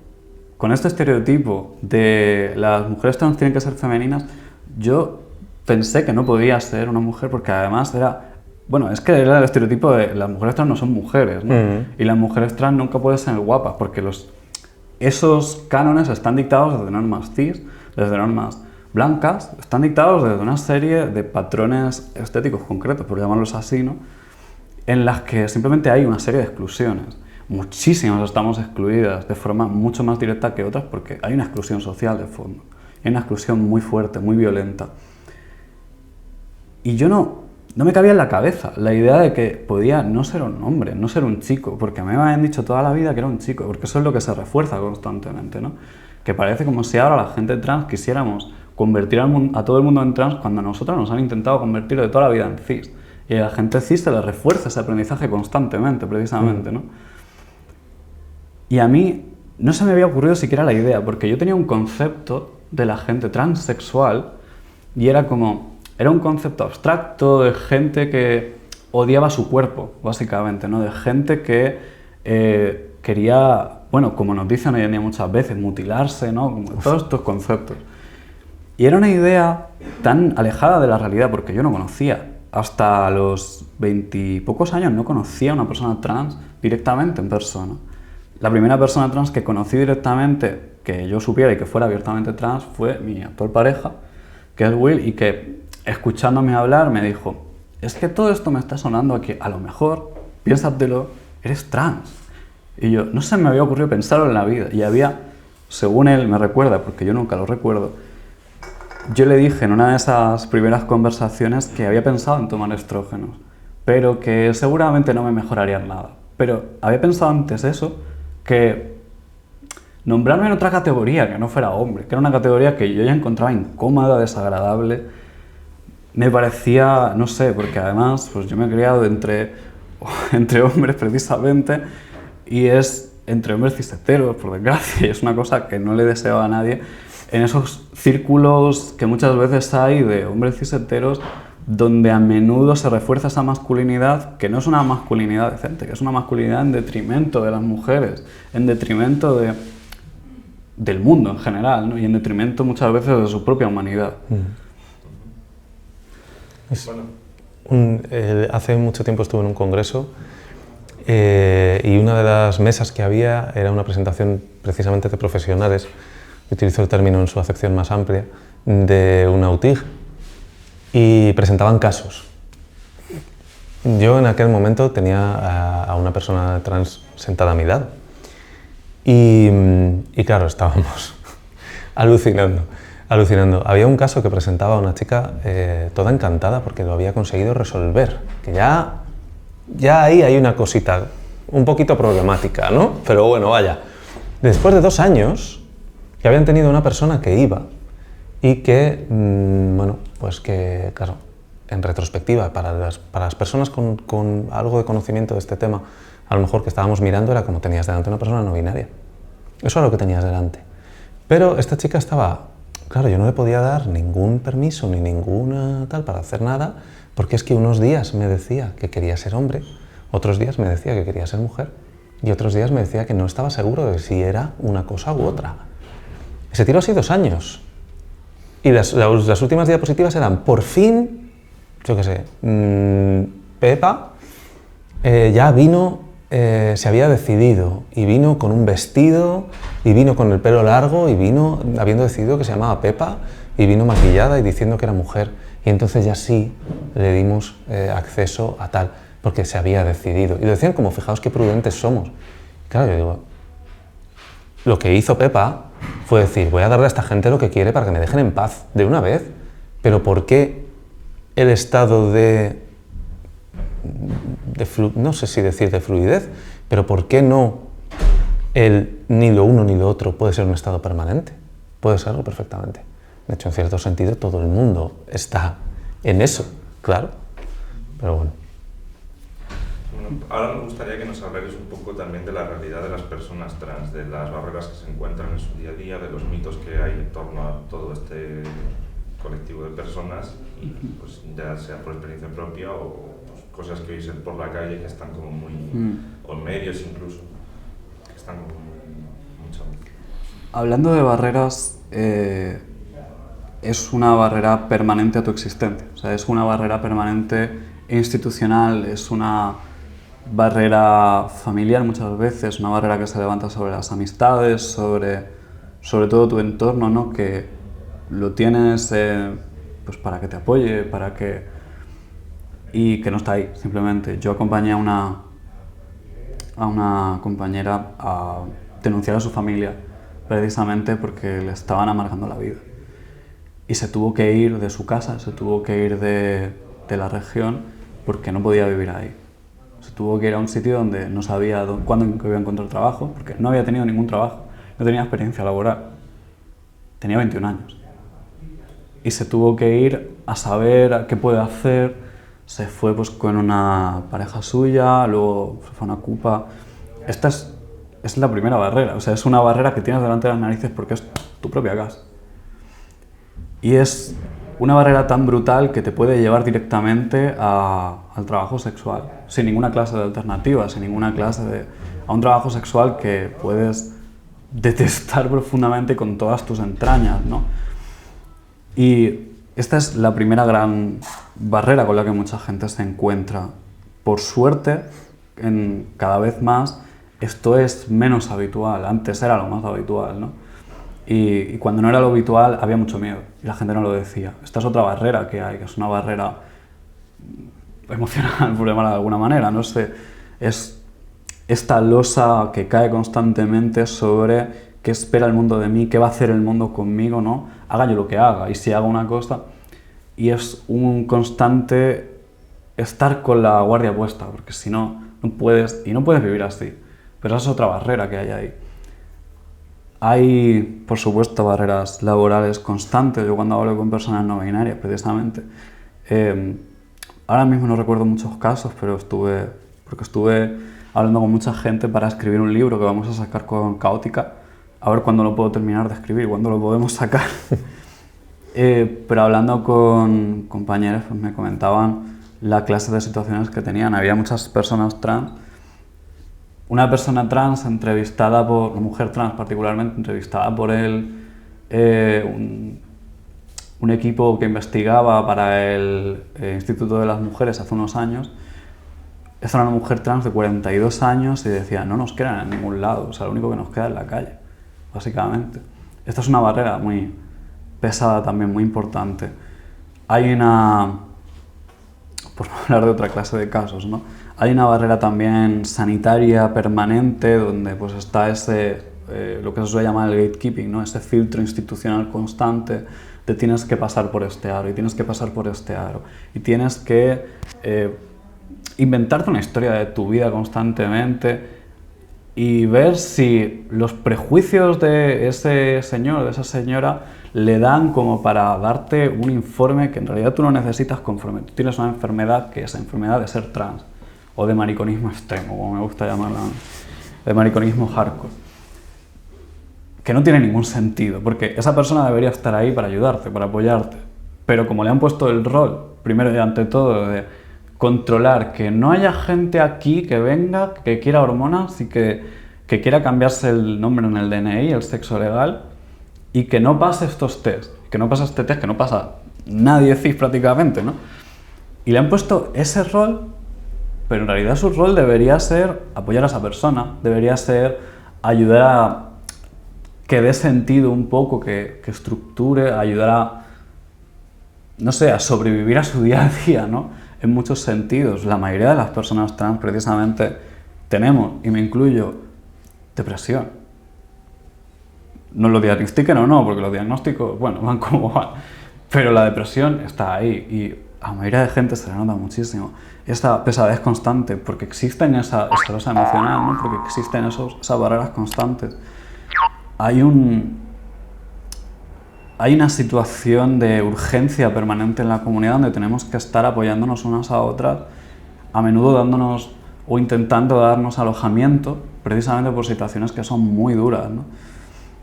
con este estereotipo de las mujeres trans tienen que ser femeninas, yo pensé que no podía ser una mujer porque además era... Bueno, es que era el estereotipo de las mujeres trans no son mujeres, ¿no? Y las mujeres trans nunca pueden ser guapas porque esos cánones están dictados desde normas cis, desde normas blancas, están dictados desde una serie de patrones estéticos concretos, por llamarlos así, ¿no? En las que simplemente hay una serie de exclusiones. muchísimas estamos excluidas de forma mucho más directa que otras porque hay una exclusión social de fondo, hay una exclusión muy fuerte, muy violenta. Y yo no me cabía en la cabeza la idea de que podía no ser un hombre, no ser un chico, porque a mí me habían dicho toda la vida que era un chico, porque eso es lo que se refuerza constantemente, ¿no? Que parece como si ahora la gente trans quisiéramos convertir a todo el mundo en trans cuando a nosotros nos han intentado convertir de toda la vida en cis. Y a la gente cis se le refuerza ese aprendizaje constantemente, precisamente, ¿no? Y a mí no se me había ocurrido siquiera la idea, porque yo tenía un concepto de la gente transexual y era un concepto abstracto de gente que odiaba su cuerpo, básicamente, ¿no? De gente que quería, bueno, como nos dicen hoy en día muchas veces, mutilarse, ¿no? Como todos estos conceptos. Y era una idea tan alejada de la realidad, porque yo no conocía, hasta los 20 y pocos años no conocía a una persona trans directamente en persona. La primera persona trans que conocí directamente, que yo supiera y que fuera abiertamente trans, fue mi actual pareja, que es Will, y que escuchándome hablar me dijo, es que todo esto me está sonando a que a lo mejor, piénsatelo, eres trans. Y yo, no se me había ocurrido pensarlo en la vida. Y había, según él me recuerda, porque yo nunca lo recuerdo, yo le dije en una de esas primeras conversaciones que había pensado en tomar estrógenos, pero que seguramente no me mejorarían nada. Pero había pensado antes eso, que nombrarme en otra categoría, que no fuera hombre, que era una categoría que yo ya encontraba incómoda, desagradable, me parecía, no sé, porque además pues yo me he criado entre hombres precisamente, y es entre hombres cis-heteros, por desgracia, y es una cosa que no le deseo a nadie, en esos círculos que muchas veces hay de hombres cis-heteros, donde a menudo se refuerza esa masculinidad, que no es una masculinidad decente, que es una masculinidad en detrimento de las mujeres, en detrimento del mundo en general, ¿no? Y en detrimento muchas veces de su propia humanidad. Hace mucho tiempo estuve en un congreso y una de las mesas que había era una presentación precisamente de profesionales, utilizo el término en su acepción más amplia, de una UTIG, y presentaban casos. Yo en aquel momento tenía a una persona trans sentada a mi lado y claro, estábamos alucinando. Había un caso que presentaba una chica toda encantada porque lo había conseguido resolver, que ya ahí hay una cosita un poquito problemática, ¿no? Pero bueno, vaya. Después de 2 años que habían tenido una persona que iba y que, bueno, pues que, claro, en retrospectiva, para las personas con algo de conocimiento de este tema, a lo mejor que estábamos mirando era como tenías delante una persona no binaria. Eso era lo que tenías delante. Pero esta chica estaba, claro, yo no le podía dar ningún permiso ni ninguna tal para hacer nada, porque es que unos días me decía que quería ser hombre, otros días me decía que quería ser mujer y otros días me decía que no estaba seguro de si era una cosa u otra. Se tiró así 2 años. Y las últimas diapositivas eran, por fin, yo qué sé, Pepa ya vino, se había decidido, y vino con un vestido, y vino con el pelo largo, y vino habiendo decidido que se llamaba Pepa, y vino maquillada y diciendo que era mujer. Y entonces ya sí le dimos acceso a tal, porque se había decidido. Y lo decían como, fijaos qué prudentes somos. Claro, yo digo, lo que hizo Pepa fue decir, voy a darle a esta gente lo que quiere para que me dejen en paz de una vez. Pero ¿por qué el estado no sé si decir de fluidez, pero ¿por qué no ni lo uno ni lo otro puede ser un estado permanente? Puede serlo perfectamente. De hecho, en cierto sentido, todo el mundo está en eso, claro. Pero bueno. Ahora me gustaría que nos hablarais un poco también de la realidad de las personas trans, de las barreras que se encuentran en su día a día, de los mitos que hay en torno a todo este colectivo de personas, y pues ya sea por experiencia propia o pues, cosas que oís por la calle que están como muy, o en medios incluso, que están como mucho. Hablando de barreras, es una barrera permanente a tu existencia, o sea, es una barrera permanente institucional, es una barrera familiar muchas veces, una barrera que se levanta sobre las amistades, sobre todo tu entorno, ¿no? Que lo tienes pues para que te apoye, y que no está ahí, simplemente. Yo acompañé a a una compañera a denunciar a su familia, precisamente porque le estaban amargando la vida. Y se tuvo que ir de su casa, se tuvo que ir de la región porque no podía vivir ahí. Se tuvo que ir a un sitio donde no sabía cuándo iba a encontrar trabajo, porque no había tenido ningún trabajo, no tenía experiencia laboral. Tenía 21 años. Y se tuvo que ir a saber qué puede hacer. Se fue pues con una pareja suya, luego se fue a una cupa. Esta es la primera barrera, o sea, es una barrera que tienes delante de las narices porque es tu propia casa. Y es una barrera tan brutal que te puede llevar directamente al trabajo sexual, sin ninguna clase de alternativa, sin ninguna clase a un trabajo sexual que puedes detestar profundamente con todas tus entrañas, ¿no? Y esta es la primera gran barrera con la que mucha gente se encuentra. Por suerte, cada vez más, esto es menos habitual. Antes era lo más habitual, ¿no? Y cuando no era lo habitual, había mucho miedo. Y la gente no lo decía. Esta es otra barrera que hay, que es una barrera emocional, por llamarla de alguna manera. No sé, es esta losa que cae constantemente sobre qué espera el mundo de mí, qué va a hacer el mundo conmigo, ¿no? Haga yo lo que haga, y si hago una cosa... Y es un constante estar con la guardia puesta, porque si no, no puedes vivir así. Pero esa es otra barrera que hay ahí. Hay, por supuesto, barreras laborales constantes. Yo cuando hablo con personas no binarias, precisamente, ahora mismo no recuerdo muchos casos, pero estuve hablando con mucha gente para escribir un libro que vamos a sacar con Caótica, a ver cuándo lo puedo terminar de escribir, cuándo lo podemos sacar. Pero hablando con compañeros, pues me comentaban la clase de situaciones que tenían. Había muchas personas trans. Una persona trans entrevistada por, una mujer trans particularmente, entrevistada por él, un equipo que investigaba para el Instituto de las Mujeres hace unos años. Esta era una mujer trans de 42 años y decía, no nos quedan en ningún lado, o sea, lo único que nos queda es la calle, básicamente. Esta es una barrera muy pesada también, muy importante. Hay una, por no hablar de otra clase de casos, ¿no? Hay una barrera también sanitaria permanente donde pues está lo que se suele llamar el gatekeeping, ¿no? Ese filtro institucional constante de tienes que pasar por este aro y tienes que pasar por este aro y tienes que inventarte una historia de tu vida constantemente y ver si los prejuicios de ese señor, de esa señora, le dan como para darte un informe que en realidad tú no necesitas conforme tú tienes una enfermedad que es la enfermedad de ser trans o de mariconismo extremo, como me gusta llamarla, de mariconismo hardcore, que no tiene ningún sentido, porque esa persona debería estar ahí para ayudarte, para apoyarte, pero como le han puesto el rol, primero y ante todo, de controlar que no haya gente aquí que venga, que quiera hormonas y que quiera cambiarse el nombre en el DNI, el sexo legal, y que no pase estos test, que no pasa este test, que no pasa nadie cis prácticamente, ¿no? Y le han puesto ese rol, pero en realidad su rol debería ser apoyar a esa persona, debería ser ayudar a que dé sentido un poco, que estructure, ayudar a, no sé, a sobrevivir a su día a día, ¿no? En muchos sentidos. La mayoría de las personas trans precisamente tenemos, y me incluyo, depresión. No lo diagnostiquen o no, porque los diagnósticos, bueno, van como van. Pero la depresión está ahí y a la mayoría de gente se le nota muchísimo. Esta pesadez constante, porque existen esa losa emocional, ¿no? Porque existen esas barreras constantes. Hay una situación de urgencia permanente en la comunidad donde tenemos que estar apoyándonos unas a otras, a menudo dándonos o intentando darnos alojamiento, precisamente por situaciones que son muy duras, ¿no?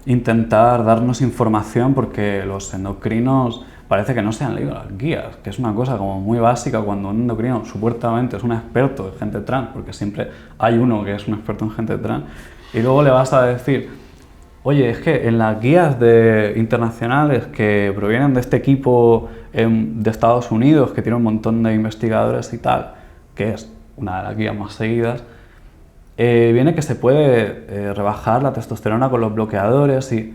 Intentar darnos información porque los endocrinos parece que no se han leído las guías, que es una cosa como muy básica cuando un endocrino supuestamente es un experto de gente trans, porque siempre hay uno que es un experto en gente trans, y luego le vas a decir, oye, es que en las guías internacionales que provienen de este equipo de Estados Unidos, que tiene un montón de investigadores y tal, que es una de las guías más seguidas, viene que se puede rebajar la testosterona con los bloqueadores y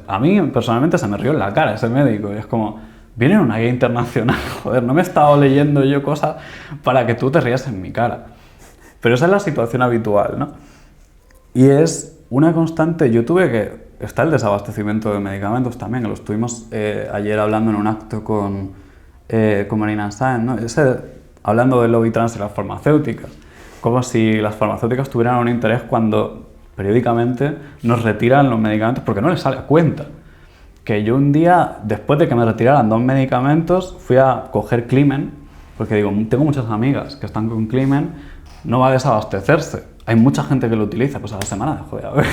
a mí personalmente se me rió en la cara ese médico. Y es como, viene una guía internacional, joder, no me he estado leyendo yo cosas para que tú te rías en mi cara. Pero esa es la situación habitual, ¿no? Y es una constante. Yo tuve que... Está el desabastecimiento de medicamentos también, que lo estuvimos ayer hablando en un acto con Marina Sáenz, ¿no? Hablando del lobby trans y las farmacéuticas. Como si las farmacéuticas tuvieran un interés cuando periódicamente nos retiran los medicamentos porque no les sale a cuenta. Que yo un día, después de que me retiraran 2 medicamentos, fui a coger Climen, porque digo, tengo muchas amigas que están con Climen, no va a desabastecerse. Hay mucha gente que lo utiliza, pues a la semana dejo de haber.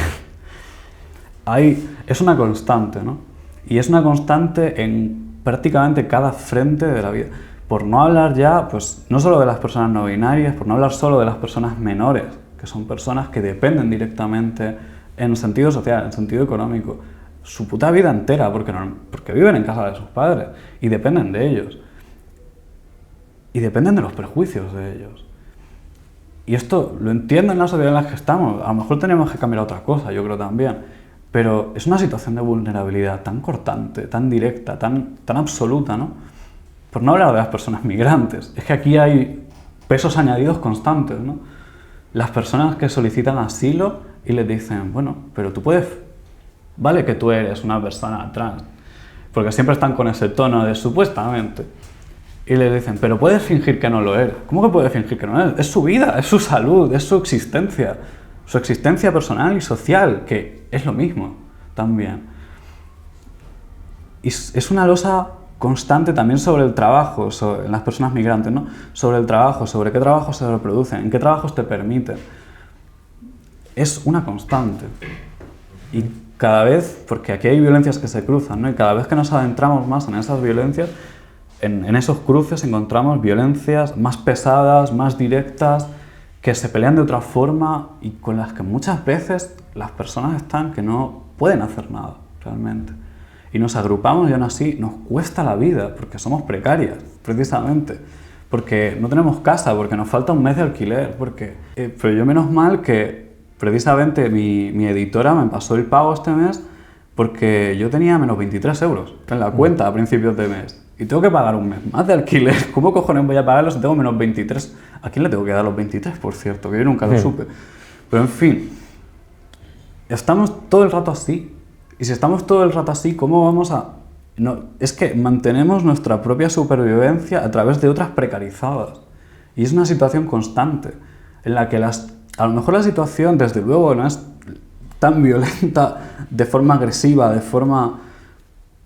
Es una constante, ¿no? Y es una constante en prácticamente cada frente de la vida. Por no hablar ya, pues, no solo de las personas no binarias, por no hablar solo de las personas menores, que son personas que dependen directamente en sentido social, en sentido económico, su puta vida entera, porque viven en casa de sus padres y dependen de ellos. Y dependen de los prejuicios de ellos. Y esto lo entiendo en la sociedad en la que estamos. A lo mejor tenemos que cambiar otra cosa, yo creo también. Pero es una situación de vulnerabilidad tan cortante, tan directa, tan absoluta, ¿no? Por no hablar de las personas migrantes. Es que aquí hay pesos añadidos constantes, ¿no? Las personas que solicitan asilo y les dicen, bueno, pero tú puedes... Vale que tú eres una persona trans, porque siempre están con ese tono de supuestamente. Y le dicen, pero puedes fingir que no lo eres. ¿Cómo que puedes fingir que no lo eres? Es su vida, es su salud, es su existencia personal y social, que es lo mismo también. Y es una losa constante también sobre el trabajo, en las personas migrantes, ¿no? Sobre el trabajo, sobre qué trabajos se reproducen, en qué trabajos te permiten. Es una constante. Y cada vez, porque aquí hay violencias que se cruzan, ¿no? Y cada vez que nos adentramos más en esas violencias, en esos cruces encontramos violencias más pesadas, más directas, que se pelean de otra forma y con las que muchas veces las personas están que no pueden hacer nada realmente. Y nos agrupamos y aún así nos cuesta la vida porque somos precarias, precisamente. Porque no tenemos casa, porque nos falta un mes de alquiler. Pero yo menos mal que precisamente mi editora me pasó el pago este mes porque yo tenía menos 23 euros en la cuenta a principios de mes. Y tengo que pagar un mes más de alquiler. ¿Cómo cojones voy a pagarlo si tengo menos 23? ¿A quién le tengo que dar los 23, por cierto? Que yo nunca lo supe. Pero en fin, estamos todo el rato así. Y si estamos todo el rato así, ¿cómo vamos a...? No, es que mantenemos nuestra propia supervivencia a través de otras precarizadas. Y es una situación constante, en la que a lo mejor la situación, desde luego, no es tan violenta, de forma agresiva, de forma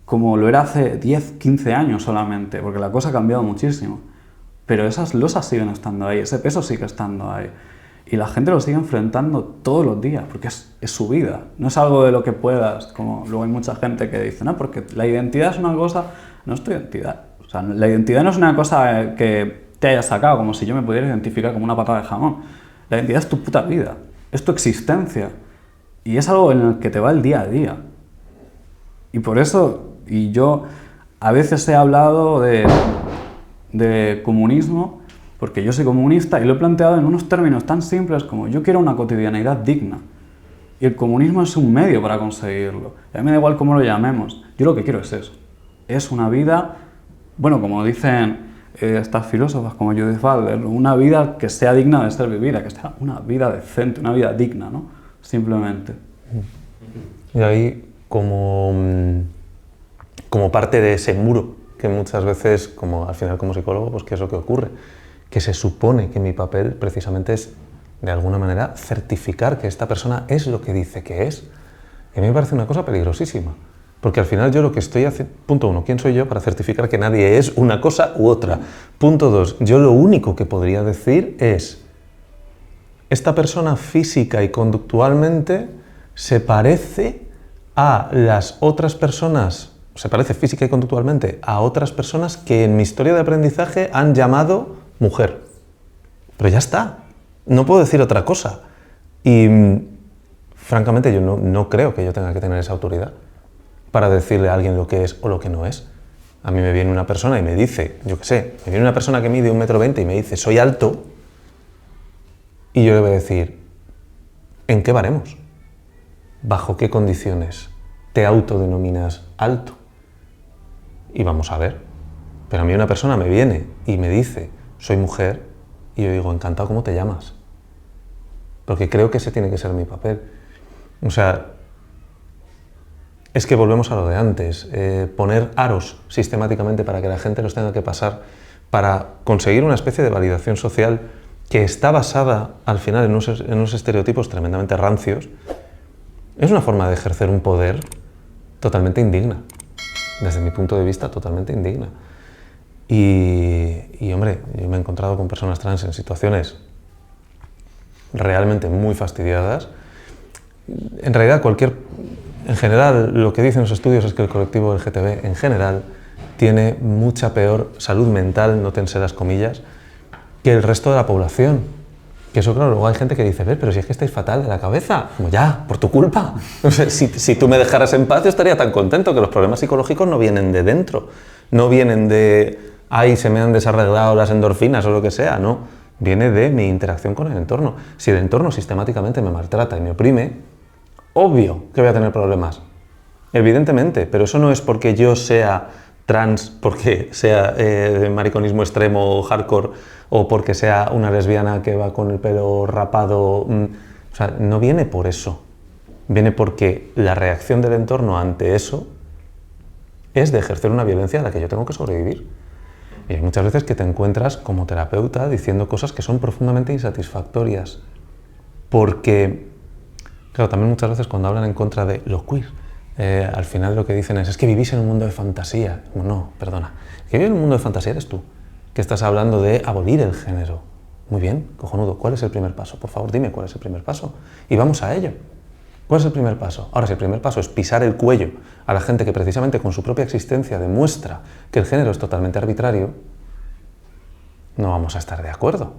como lo era hace 10, 15 años solamente, porque la cosa ha cambiado muchísimo. Pero esas losas siguen estando ahí, ese peso sigue estando ahí. Y la gente lo sigue enfrentando todos los días, porque es su vida. No es algo de lo que puedas, como luego hay mucha gente que dice, no, porque la identidad es una cosa, no es tu identidad. O sea, la identidad no es una cosa que te hayas sacado, como si yo me pudiera identificar como una patada de jamón. La identidad es tu puta vida, es tu existencia. Y es algo en el que te va el día a día. Y por eso, y yo a veces he hablado de comunismo, porque yo soy comunista y lo he planteado en unos términos tan simples como yo quiero una cotidianidad digna. Y el comunismo es un medio para conseguirlo. A mí me da igual cómo lo llamemos. Yo lo que quiero es eso. Es una vida, bueno, como dicen estas filósofas como Judith Butler, una vida que sea digna de ser vivida, que sea una vida decente, una vida digna, ¿no? Simplemente. Y ahí, como parte de ese muro, que muchas veces, como al final como psicólogo, pues ¿qué es lo que ocurre? Que se supone que mi papel precisamente es, de alguna manera, certificar que esta persona es lo que dice que es. Y a mí me parece una cosa peligrosísima, porque al final yo lo que estoy haciendo... Punto 1, ¿quién soy yo para certificar que nadie es una cosa u otra? Punto 2, yo lo único que podría decir es: esta persona física y conductualmente se parece a las otras personas, se parece física y conductualmente a otras personas que en mi historia de aprendizaje han llamado mujer. Pero ya está, no puedo decir otra cosa. Y francamente yo no creo que yo tenga que tener esa autoridad para decirle a alguien lo que es o lo que no es. A mí me viene una persona y me dice, yo qué sé, me viene una persona que mide 1,20 m y me dice soy alto, y yo le voy a decir, ¿en qué baremos? ¿Bajo qué condiciones te autodenominas alto? Y vamos a ver. Pero a mí una persona me viene y me dice soy mujer, y yo digo, encantado, ¿cómo te llamas? porque creo que ese tiene que ser mi papel. O sea, es que volvemos a lo de antes, poner aros sistemáticamente para que la gente los tenga que pasar, para conseguir una especie de validación social que está basada al final en unos estereotipos tremendamente rancios, es una forma de ejercer un poder totalmente indigna, desde mi punto de vista totalmente indigna. Y hombre, yo me he encontrado con personas trans en situaciones realmente muy fastidiadas. En realidad, en general, lo que dicen los estudios es que el colectivo LGTB en general tiene mucha peor salud mental, nótense las comillas, que el resto de la población. Que eso, claro, luego hay gente que dice, pero si es que estáis fatal de la cabeza. Como ya, por tu culpa. O sea, si tú me dejaras en paz, yo estaría tan contento, que los problemas psicológicos no vienen de dentro. No vienen de, ay, se me han desarreglado las endorfinas o lo que sea, no. Viene de mi interacción con el entorno. Si el entorno sistemáticamente me maltrata y me oprime, obvio que voy a tener problemas. Evidentemente, pero eso no es porque yo sea trans, porque sea de mariconismo extremo o hardcore, o porque sea una lesbiana que va con el pelo rapado. O sea, no viene por eso. Viene porque la reacción del entorno ante eso es de ejercer una violencia a la que yo tengo que sobrevivir. Y hay muchas veces que te encuentras como terapeuta diciendo cosas que son profundamente insatisfactorias. Porque, claro, también muchas veces cuando hablan en contra de los queer, al final lo que dicen es que vivís en un mundo de fantasía. No, perdona. Que vivir en un mundo de fantasía eres tú, que estás hablando de abolir el género. Muy bien, cojonudo. ¿Cuál es el primer paso? Por favor, dime cuál es el primer paso. Y vamos a ello. ¿Cuál es el primer paso? Ahora, si el primer paso es pisar el cuello a la gente que precisamente con su propia existencia demuestra que el género es totalmente arbitrario, no vamos a estar de acuerdo,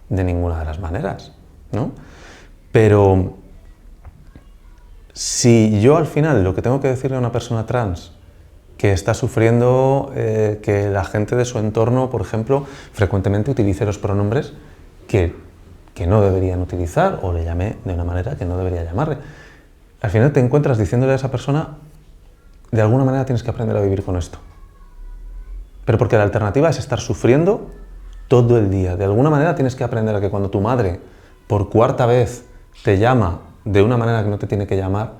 de ninguna de las maneras, ¿no? Pero si yo al final lo que tengo que decirle a una persona trans que está sufriendo que la gente de su entorno, por ejemplo, frecuentemente utilice los pronombres que no deberían utilizar, o le llame de una manera que no debería llamarle, al final te encuentras diciéndole a esa persona, de alguna manera tienes que aprender a vivir con esto. Pero porque la alternativa es estar sufriendo todo el día. De alguna manera tienes que aprender a que cuando tu madre, por cuarta vez, te llama de una manera que no te tiene que llamar,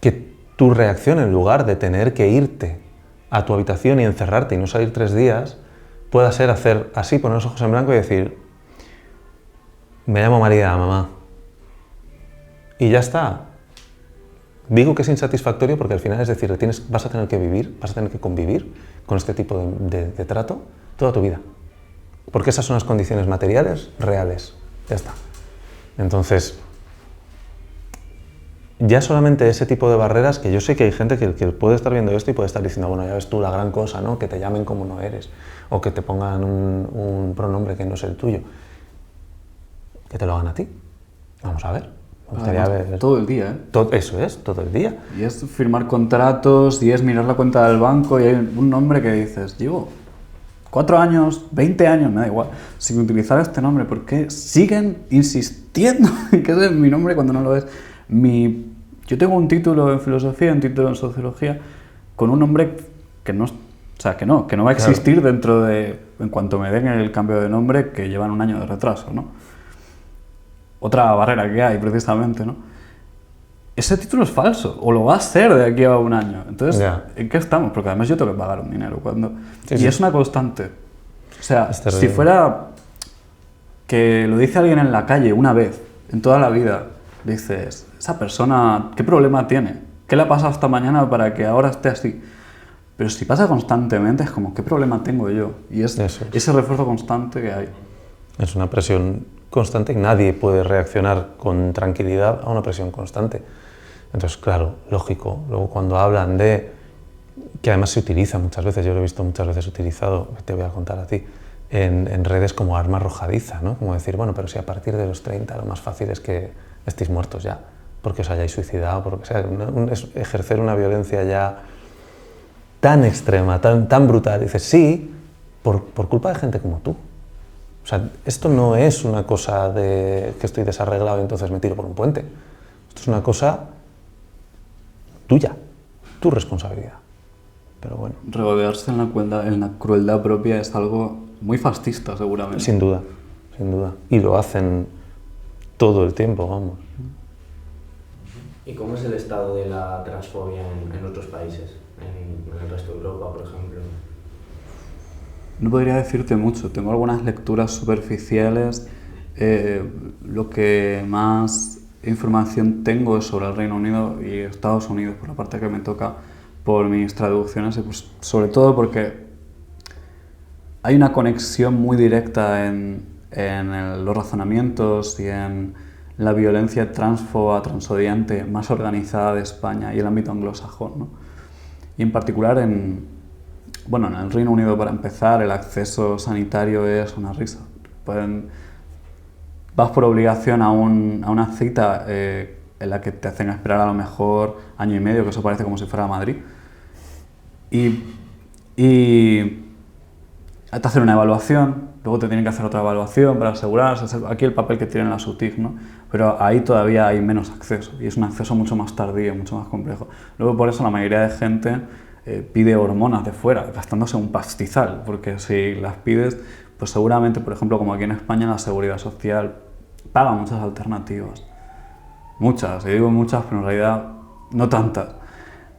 que tu reacción, en lugar de tener que irte a tu habitación y encerrarte y no salir 3 días, pueda ser hacer así, poner los ojos en blanco y decir, me llamo María, mamá. Y ya está. Digo que es insatisfactorio porque al final es decir, vas a tener que vivir, vas a tener que convivir con este tipo de trato toda tu vida. Porque esas son las condiciones materiales reales. Ya está. Entonces, ya solamente ese tipo de barreras, que yo sé que hay gente que puede estar viendo esto y puede estar diciendo, bueno, ya ves tú la gran cosa, ¿no? Que te llamen como no eres, o que te pongan un pronombre que no es el tuyo. Que te lo hagan a ti. Vamos a ver. Me gustaría ver todo el día, ¿eh? Eso es, todo el día. Y es firmar contratos, y es mirar la cuenta del banco, y hay un nombre que dices, llevo 4 años, 20 años, me da igual, sin utilizar este nombre. ¿Por qué siguen insistiendo en que ese es mi nombre cuando no lo es? Yo tengo un título en filosofía, un título en sociología, con un nombre que no, que no va a existir dentro de, en cuanto me den el cambio de nombre, que llevan 1 año de retraso, ¿no? Otra barrera que hay, precisamente, ¿no? Ese título es falso, o lo va a ser de aquí a 1 año. Entonces, ¿en qué estamos? Porque además yo tengo que pagar un dinero. Y es una constante. O sea, si fuera que lo dice alguien en la calle una vez, en toda la vida, dices, esa persona, ¿qué problema tiene? ¿Qué le ha pasado esta mañana para que ahora esté así? Pero si pasa constantemente, es como, ¿qué problema tengo yo? Y es ese refuerzo constante que hay. Es una presión constante y nadie puede reaccionar con tranquilidad a una presión constante. Entonces, claro, lógico. Luego cuando hablan de, que además se utiliza muchas veces, yo lo he visto muchas veces utilizado, te voy a contar a ti, en redes como arma arrojadiza, ¿no? Como decir, bueno, pero si a partir de los 30 lo más fácil es que estéis muertos ya, porque os hayáis suicidado, porque sea, es ejercer una violencia ya tan extrema, tan brutal. Y dices, sí, por culpa de gente como tú. O sea, esto no es una cosa de que estoy desarreglado y entonces me tiro por un puente. Esto es una cosa tuya, tu responsabilidad. Pero bueno. Regodearse en la crueldad propia es algo muy fascista, seguramente. Sin duda, sin duda. Y lo hacen todo el tiempo, vamos. ¿Y cómo es el estado de la transfobia en otros países? En el resto de Europa, por ejemplo. No podría decirte mucho, tengo algunas lecturas superficiales. Lo que más información tengo es sobre el Reino Unido y Estados Unidos, por la parte que me toca por mis traducciones, y pues sobre todo porque hay una conexión muy directa en los razonamientos y en la violencia transfoba, transodiante más organizada de España y el ámbito anglosajón, ¿no? Y en particular en el Reino Unido, para empezar, el acceso sanitario es una risa. Vas por obligación a una cita en la que te hacen esperar a lo mejor año y medio, que eso parece como si fuera Madrid, y te hacen una evaluación, luego te tienen que hacer otra evaluación para asegurarse, aquí el papel que tienen la SUTIG, ¿no? Pero ahí todavía hay menos acceso, y es un acceso mucho más tardío, mucho más complejo. Luego por eso la mayoría de gente pide hormonas de fuera, gastándose un pastizal, porque si las pides, pues seguramente, por ejemplo, como aquí en España, la Seguridad Social paga muchas alternativas. Muchas, y digo muchas, pero en realidad no tantas.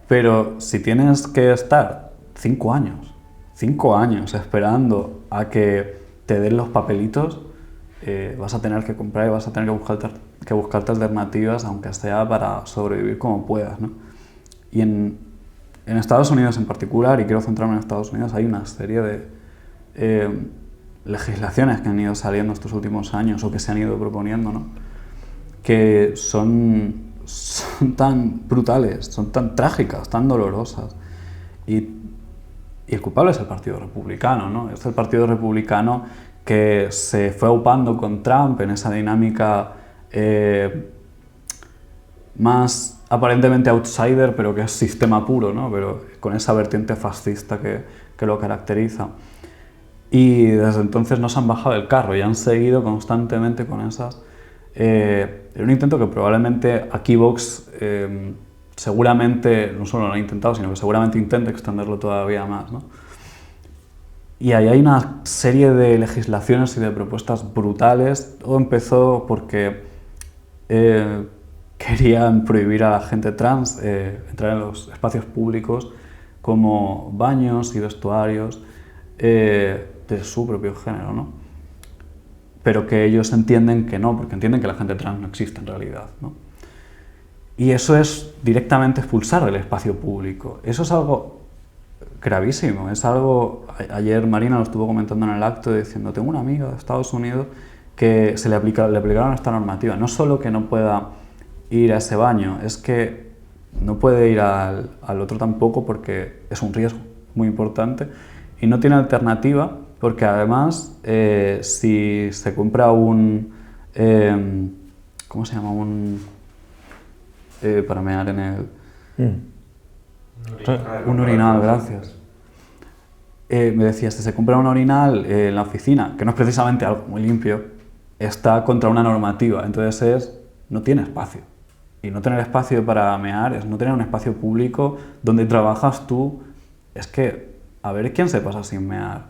Pero si tienes que estar 5 años esperando a que te den los papelitos, vas a tener que comprar y vas a tener que buscarte alternativas, aunque sea para sobrevivir como puedas, ¿no? Y en Estados Unidos en particular, y quiero centrarme en Estados Unidos, hay una serie de legislaciones que han ido saliendo estos últimos años o que se han ido proponiendo, ¿no? Que son tan brutales, son tan trágicas, tan dolorosas. Y el culpable es el Partido Republicano, ¿no? Es el Partido Republicano que se fue aupando con Trump en esa dinámica más aparentemente outsider, pero que es sistema puro, ¿no? Pero con esa vertiente fascista que lo caracteriza. Y desde entonces no se han bajado del carro y han seguido constantemente con esas. Era un intento que probablemente aquí Vox seguramente, no solo lo ha intentado, sino que seguramente intenta extenderlo todavía más, ¿no? Y ahí hay una serie de legislaciones y de propuestas brutales. Todo empezó porque querían prohibir a la gente trans entrar en los espacios públicos como baños y vestuarios de su propio género, ¿no? Pero que ellos entienden que no, porque entienden que la gente trans no existe en realidad, ¿no? Y eso es directamente expulsar del espacio público. Eso es algo gravísimo, es algo... Ayer Marina lo estuvo comentando en el acto diciendo, tengo una amiga de Estados Unidos que le aplicaron esta normativa. No solo que no pueda ir a ese baño, es que no puede ir al otro tampoco porque es un riesgo muy importante y no tiene alternativa porque además si se compra un... ¿cómo se llama? Para mear en el... Un urinal, gracias. Me decía, si se compra un urinal en la oficina, que no es precisamente algo muy limpio, está contra una normativa, entonces no tiene espacio. Y no tener espacio para mear es no tener un espacio público donde trabajas tú. Es que, a ver, ¿quién se pasa sin mear?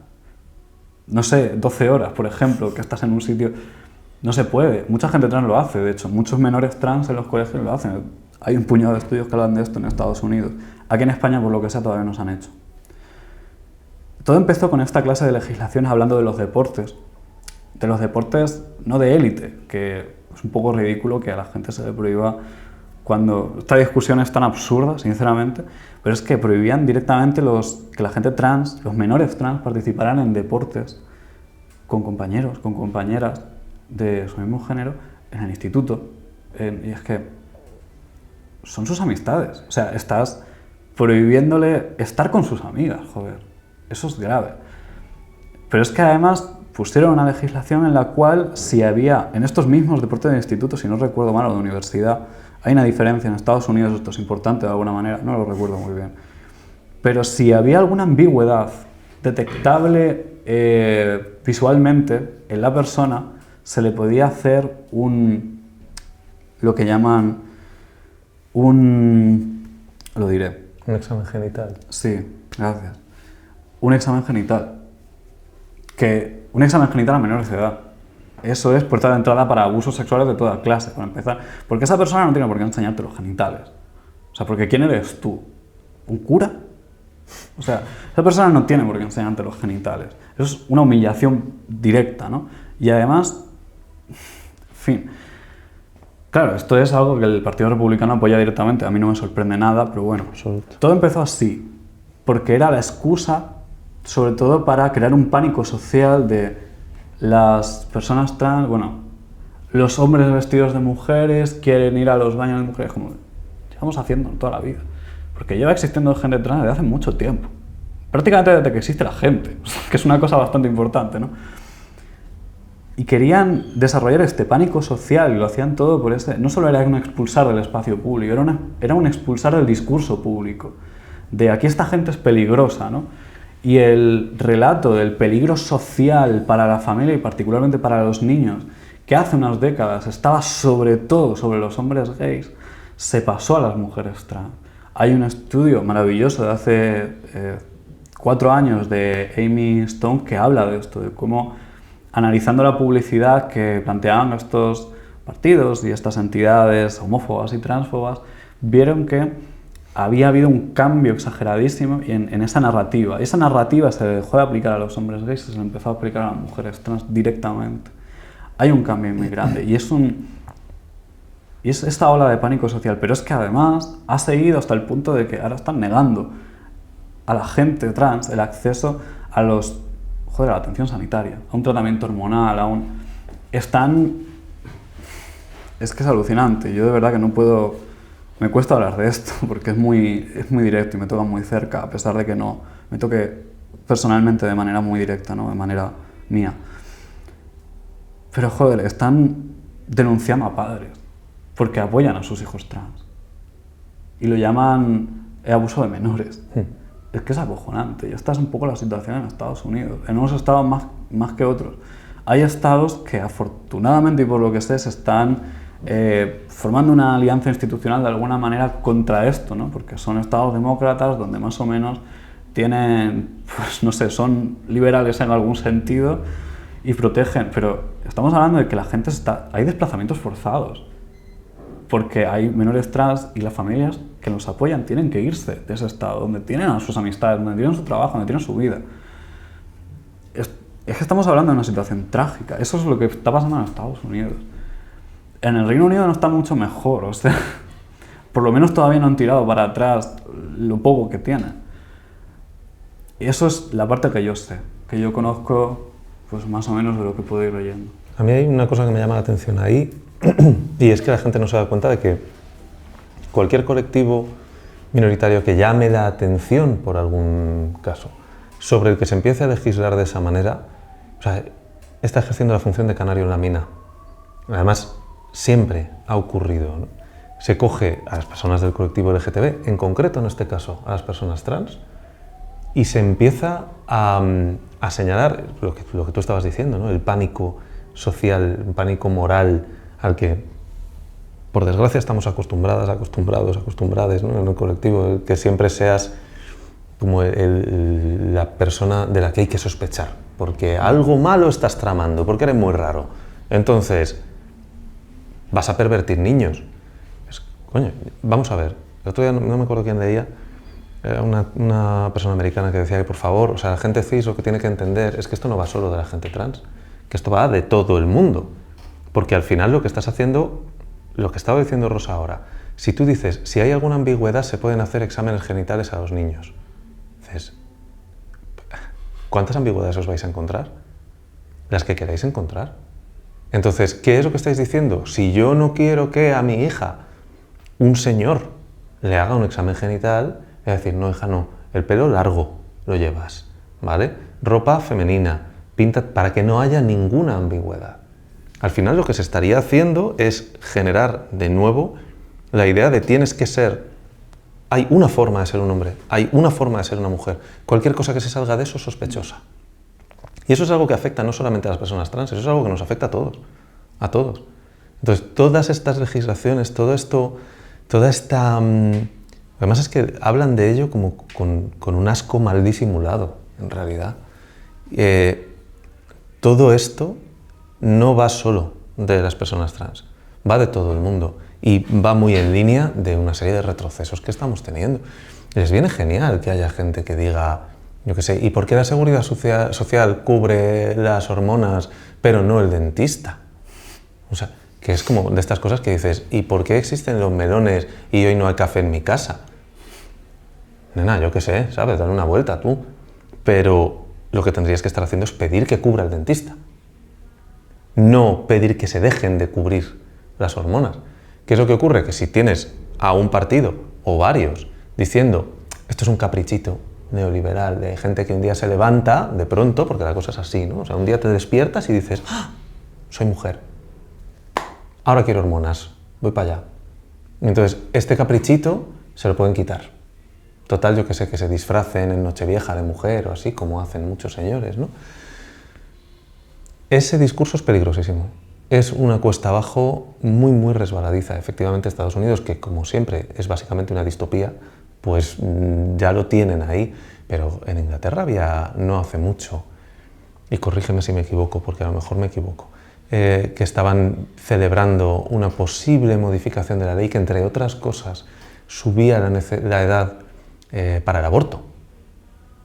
No sé, 12 horas, por ejemplo, que estás en un sitio... No se puede. Mucha gente trans lo hace, de hecho. Muchos menores trans en los colegios lo hacen. Hay un puñado de estudios que hablan de esto en Estados Unidos. Aquí en España, por lo que sea, todavía no se han hecho. Todo empezó con esta clase de legislaciones hablando de los deportes. De los deportes no de élite, que es un poco ridículo que a la gente se le prohíba cuando... Esta discusión es tan absurda, sinceramente, pero es que prohibían directamente que la gente trans, los menores trans, participaran en deportes con compañeros, con compañeras de su mismo género en el instituto. Y es que son sus amistades. O sea, estás prohibiéndole estar con sus amigas, joder. Eso es grave. Pero es que además pusieron una legislación en la cual si había, en estos mismos deportes de instituto, si no recuerdo mal, o de universidad, hay una diferencia en Estados Unidos, esto es importante de alguna manera, no lo recuerdo muy bien. Pero si había alguna ambigüedad detectable visualmente en la persona, se le podía hacer lo que llaman lo diré. Un examen genital. Sí, gracias. Un examen genital. Un examen genital a menores de edad. eso es puerta de entrada para abusos sexuales de toda clase, para empezar. Porque esa persona no tiene por qué enseñarte los genitales. O sea, porque ¿quién eres tú? ¿Un cura? O sea, esa persona no tiene por qué enseñarte los genitales. Eso es una humillación directa, ¿no? Y además, en fin, claro, esto es algo que el Partido Republicano apoya directamente, a mí no me sorprende nada, pero bueno, todo empezó así, porque era la excusa, sobre todo para crear un pánico social de las personas trans, bueno, los hombres vestidos de mujeres quieren ir a los baños de mujeres, como llevamos haciendo toda la vida. Porque lleva existiendo gente trans desde hace mucho tiempo. Prácticamente desde que existe la gente, que es una cosa bastante importante, ¿no? Y querían desarrollar este pánico social y lo hacían todo por ese... No solo era un expulsar del espacio público, era un expulsar del discurso público. De aquí esta gente es peligrosa, ¿no? Y el relato del peligro social para la familia y particularmente para los niños, que hace unas décadas estaba sobre todo sobre los hombres gays, se pasó a las mujeres trans. Hay un estudio maravilloso de hace 4 años de Amy Stone que habla de esto, de cómo, analizando la publicidad que planteaban estos partidos y estas entidades homófobas y transfobas, vieron que había habido un cambio exageradísimo en esa narrativa. Esa narrativa se dejó de aplicar a los hombres gays y se empezó a aplicar a las mujeres trans directamente. Hay un cambio muy grande y es esta ola de pánico social, pero es que además ha seguido hasta el punto de que ahora están negando a la gente trans el acceso a a la atención sanitaria, a un tratamiento hormonal, es que es alucinante. Yo de verdad que no puedo... Me cuesta hablar de esto porque es muy directo y me toca muy cerca, a pesar de que no me toque personalmente de manera muy directa, ¿no? De manera mía. Pero joder, están denunciando a padres porque apoyan a sus hijos trans y lo llaman abuso de menores. Es que es acojonante, y esta es un poco la situación en Estados Unidos, en unos estados más que otros. Hay estados que afortunadamente y por lo que sé se están formando una alianza institucional de alguna manera contra esto, ¿no? Porque son estados demócratas donde más o menos tienen, pues no sé, son liberales en algún sentido y protegen, pero estamos hablando de que la gente hay desplazamientos forzados, porque hay menores trans y las familias que los apoyan tienen que irse de ese estado, donde tienen a sus amistades, donde tienen su trabajo, donde tienen su vida. Es que estamos hablando de una situación trágica. Eso es lo que está pasando en Estados Unidos. En el Reino Unido no está mucho mejor, o sea, por lo menos todavía no han tirado para atrás lo poco que tienen. Y eso es la parte que yo sé, que yo conozco pues más o menos de lo que puedo ir leyendo. A mí hay una cosa que me llama la atención ahí, y es que la gente no se da cuenta de que cualquier colectivo minoritario que llame la atención por algún caso, sobre el que se empiece a legislar de esa manera, o sea, está ejerciendo la función de canario en la mina. Además, siempre ha ocurrido, ¿no? Se coge a las personas del colectivo LGTB, en concreto en este caso a las personas trans, y se empieza a señalar lo que tú estabas diciendo, ¿no? El pánico social, el pánico moral al que, por desgracia, estamos acostumbrados, ¿no? En el colectivo, que siempre seas como la persona de la que hay que sospechar, porque algo malo estás tramando, porque eres muy raro. Entonces, vas a pervertir niños. Coño, vamos a ver. El otro día no me acuerdo quién leía, era una persona americana que decía que, por favor, o sea, la gente cis lo que tiene que entender es que esto no va solo de la gente trans, que esto va de todo el mundo. Porque al final lo que estás haciendo, lo que estaba diciendo Rosa ahora, si tú dices, si hay alguna ambigüedad se pueden hacer exámenes genitales a los niños. Dices, ¿cuántas ambigüedades os vais a encontrar? Las que queráis encontrar. Entonces, ¿qué es lo que estáis diciendo? Si yo no quiero que a mi hija un señor le haga un examen genital, es decir, no, hija, no, el pelo largo lo llevas, ¿vale? Ropa femenina, pinta para que no haya ninguna ambigüedad. Al final lo que se estaría haciendo es generar de nuevo la idea de tienes que ser, hay una forma de ser un hombre, hay una forma de ser una mujer. Cualquier cosa que se salga de eso es sospechosa. Y eso es algo que afecta no solamente a las personas trans, eso es algo que nos afecta a todos, a todos. Entonces, todas estas legislaciones, todo esto, toda esta... Además es que hablan de ello como con un asco mal disimulado, en realidad. Todo esto no va solo de las personas trans, va de todo el mundo y va muy en línea de una serie de retrocesos que estamos teniendo. Les viene genial que haya gente que diga, yo qué sé, ¿y por qué la seguridad social cubre las hormonas pero no el dentista? O sea, que es como de estas cosas que dices, ¿y por qué existen los melones y hoy no hay café en mi casa? Nena, yo qué sé, ¿sabes? Dale una vuelta tú. Pero lo que tendrías que estar haciendo es pedir que cubra el dentista. No pedir que se dejen de cubrir las hormonas. ¿Qué es lo que ocurre? Que si tienes a un partido o varios diciendo esto es un caprichito neoliberal de gente que un día se levanta de pronto, porque la cosa es así, ¿no? O sea, un día te despiertas y dices, ¡ah! Soy mujer, ahora quiero hormonas, voy para allá. Y entonces, este caprichito se lo pueden quitar. Total, yo que sé, que se disfracen en Nochevieja de mujer o así, como hacen muchos señores, ¿no? Ese discurso es peligrosísimo. Es una cuesta abajo muy, muy resbaladiza. Efectivamente, Estados Unidos, que como siempre es básicamente una distopía, pues ya lo tienen ahí. Pero en Inglaterra había, no hace mucho, y corrígeme si me equivoco, porque a lo mejor me equivoco, que estaban celebrando una posible modificación de la ley que, entre otras cosas, subía la edad para el aborto.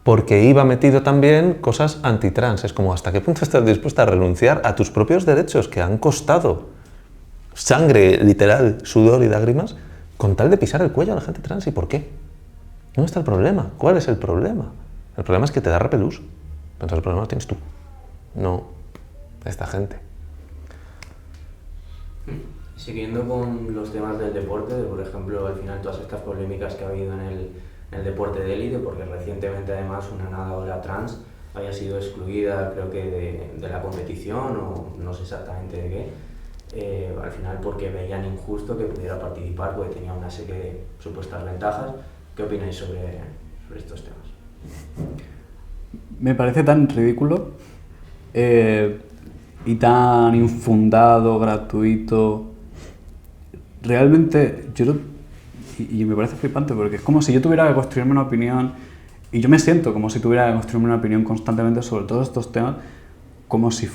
Porque iba metido también cosas antitrans. Es como, ¿hasta qué punto estás dispuesta a renunciar a tus propios derechos que han costado sangre, literal, sudor y lágrimas, con tal de pisar el cuello a la gente trans? ¿Y por qué? ¿Dónde está el problema? ¿Cuál es el problema? El problema es que te da repelús. Entonces el problema lo tienes tú, no esta gente. Siguiendo con los temas del deporte, por ejemplo, al final todas estas polémicas que ha habido en el deporte de élite, porque recientemente además una nadadora trans había sido excluida, creo que de la competición, o no sé exactamente de qué, al final porque veían injusto que pudiera participar, porque tenía una serie de supuestas ventajas. ¿Qué opináis sobre estos temas? Me parece tan ridículo y tan infundado, gratuito. Realmente, y me parece flipante porque es como si yo tuviera que construirme una opinión, y yo me siento como si tuviera que construirme una opinión constantemente sobre todos estos temas, como si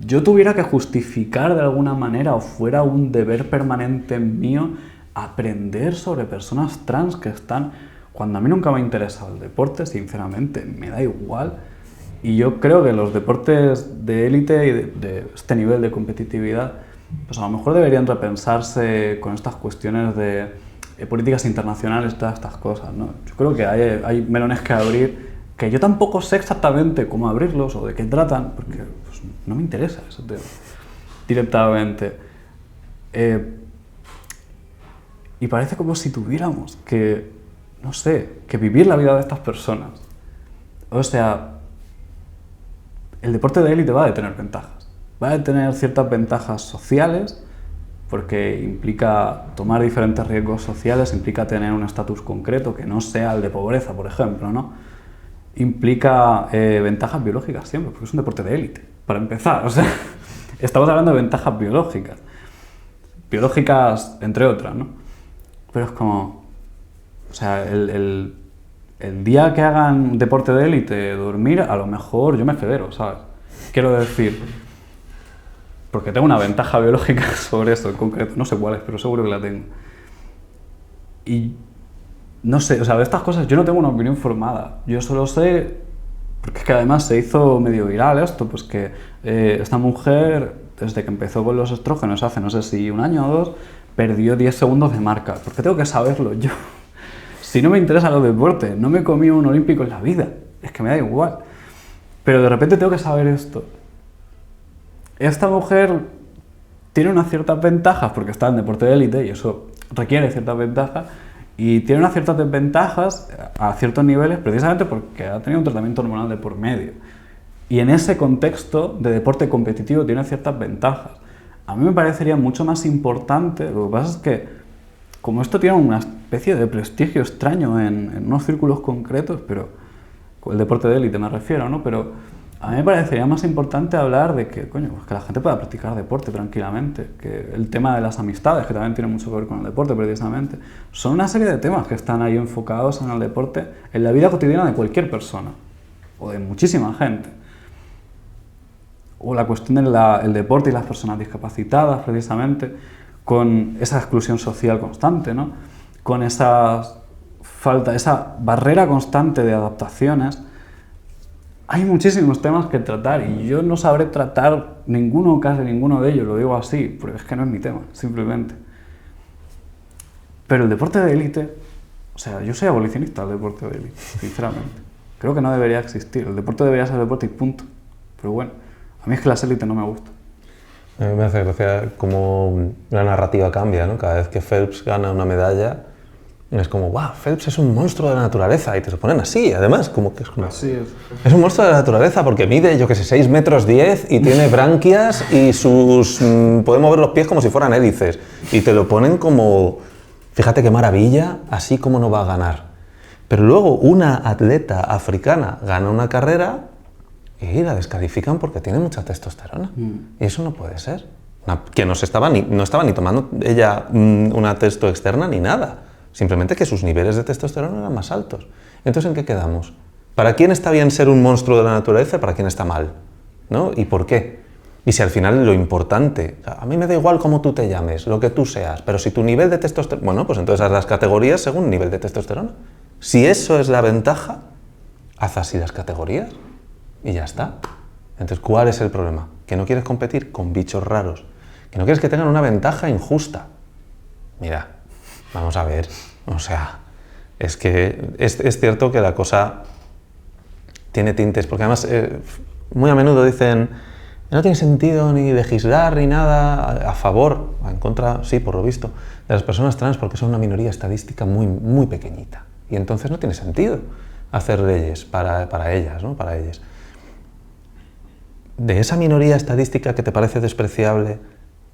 yo tuviera que justificar de alguna manera o fuera un deber permanente mío aprender sobre personas trans que están, cuando a mí nunca me ha interesado el deporte, sinceramente, me da igual. Y yo creo que los deportes de élite y de este nivel de competitividad, pues a lo mejor deberían repensarse con estas cuestiones de políticas internacionales, todas estas cosas, ¿no? Yo creo que hay melones que abrir, que yo tampoco sé exactamente cómo abrirlos o de qué tratan, porque pues, no me interesa ese tema directamente. Y parece como si tuviéramos que, no sé, que vivir la vida de estas personas. O sea, el deporte de élite va a tener ventajas. Va a tener ciertas ventajas sociales, porque implica tomar diferentes riesgos sociales, implica tener un estatus concreto que no sea el de pobreza, por ejemplo, ¿no? Implica ventajas biológicas siempre, porque es un deporte de élite, para empezar. O sea, estamos hablando de ventajas biológicas entre otras, ¿no? Pero es como, o sea, el día que hagan deporte de élite, dormir, a lo mejor yo me federo, ¿sabes? Quiero decir, porque tengo una ventaja biológica sobre esto en concreto, no sé cuál es, pero seguro que la tengo. Y no sé, o sea, de estas cosas yo no tengo una opinión formada. Yo solo sé, porque es que además se hizo medio viral esto, pues que esta mujer, desde que empezó con los estrógenos hace no sé si un año o dos, perdió 10 segundos de marca. ¿Por qué tengo que saberlo yo? Si no me interesa los deportes, no me comí un olímpico en la vida, es que me da igual. Pero de repente tengo que saber esto. Esta mujer tiene unas ciertas ventajas porque está en deporte de élite y eso requiere ciertas ventajas, y tiene unas ciertas desventajas a ciertos niveles precisamente porque ha tenido un tratamiento hormonal de por medio. Y en ese contexto de deporte competitivo tiene ciertas ventajas. A mí me parecería mucho más importante, lo que pasa es que como esto tiene una especie de prestigio extraño en unos círculos concretos, pero con el deporte de élite me refiero, ¿no? Pero a mí me parecería más importante hablar de que, coño, pues que la gente pueda practicar deporte tranquilamente, que el tema de las amistades, que también tiene mucho que ver con el deporte precisamente, son una serie de temas que están ahí enfocados en el deporte, en la vida cotidiana de cualquier persona, o de muchísima gente. o la cuestión del deporte y las personas discapacitadas, precisamente, con esa exclusión social constante, ¿no? Con esa barrera constante de adaptaciones. Hay muchísimos temas que tratar y yo no sabré tratar casi ninguno de ellos, lo digo así, porque es que no es mi tema, simplemente. Pero el deporte de élite, o sea, yo soy abolicionista del deporte de élite, sinceramente. Creo que no debería existir, el deporte debería ser deporte y punto. Pero bueno, a mí es que las élites no me gustan. A mí me hace gracia cómo la narrativa cambia, ¿no? Cada vez que Phelps gana una medalla, es como, ¡guau! Phelps es un monstruo de la naturaleza, y te lo ponen así, además, como que es como... Así es. Es un monstruo de la naturaleza porque mide, yo que sé, 6 metros 10 y tiene branquias y puede mover los pies como si fueran hélices. Y te lo ponen como, fíjate qué maravilla, así como no va a ganar. Pero luego una atleta africana gana una carrera y la descalifican porque tiene mucha testosterona. Y eso no puede ser. Que no estaba ni tomando ella una testo externa ni nada. Simplemente que sus niveles de testosterona eran más altos. Entonces, ¿en qué quedamos? ¿Para quién está bien ser un monstruo de la naturaleza y para quién está mal? ¿No? ¿Y por qué? Y si al final lo importante, a mí me da igual cómo tú te llames, lo que tú seas, pero si tu nivel de testosterona... Bueno, pues entonces haz las categorías según nivel de testosterona. Si eso es la ventaja, haz así las categorías y ya está. Entonces, ¿cuál es el problema? Que no quieres competir con bichos raros, que no quieres que tengan una ventaja injusta. Mira, vamos a ver, o sea, es que es cierto que la cosa tiene tintes, porque además muy a menudo dicen no tiene sentido ni legislar ni nada a favor, en contra, sí, por lo visto, de las personas trans porque son una minoría estadística muy, muy pequeñita. Y entonces no tiene sentido hacer leyes para ellas, ¿no? Para ellas. De esa minoría estadística que te parece despreciable,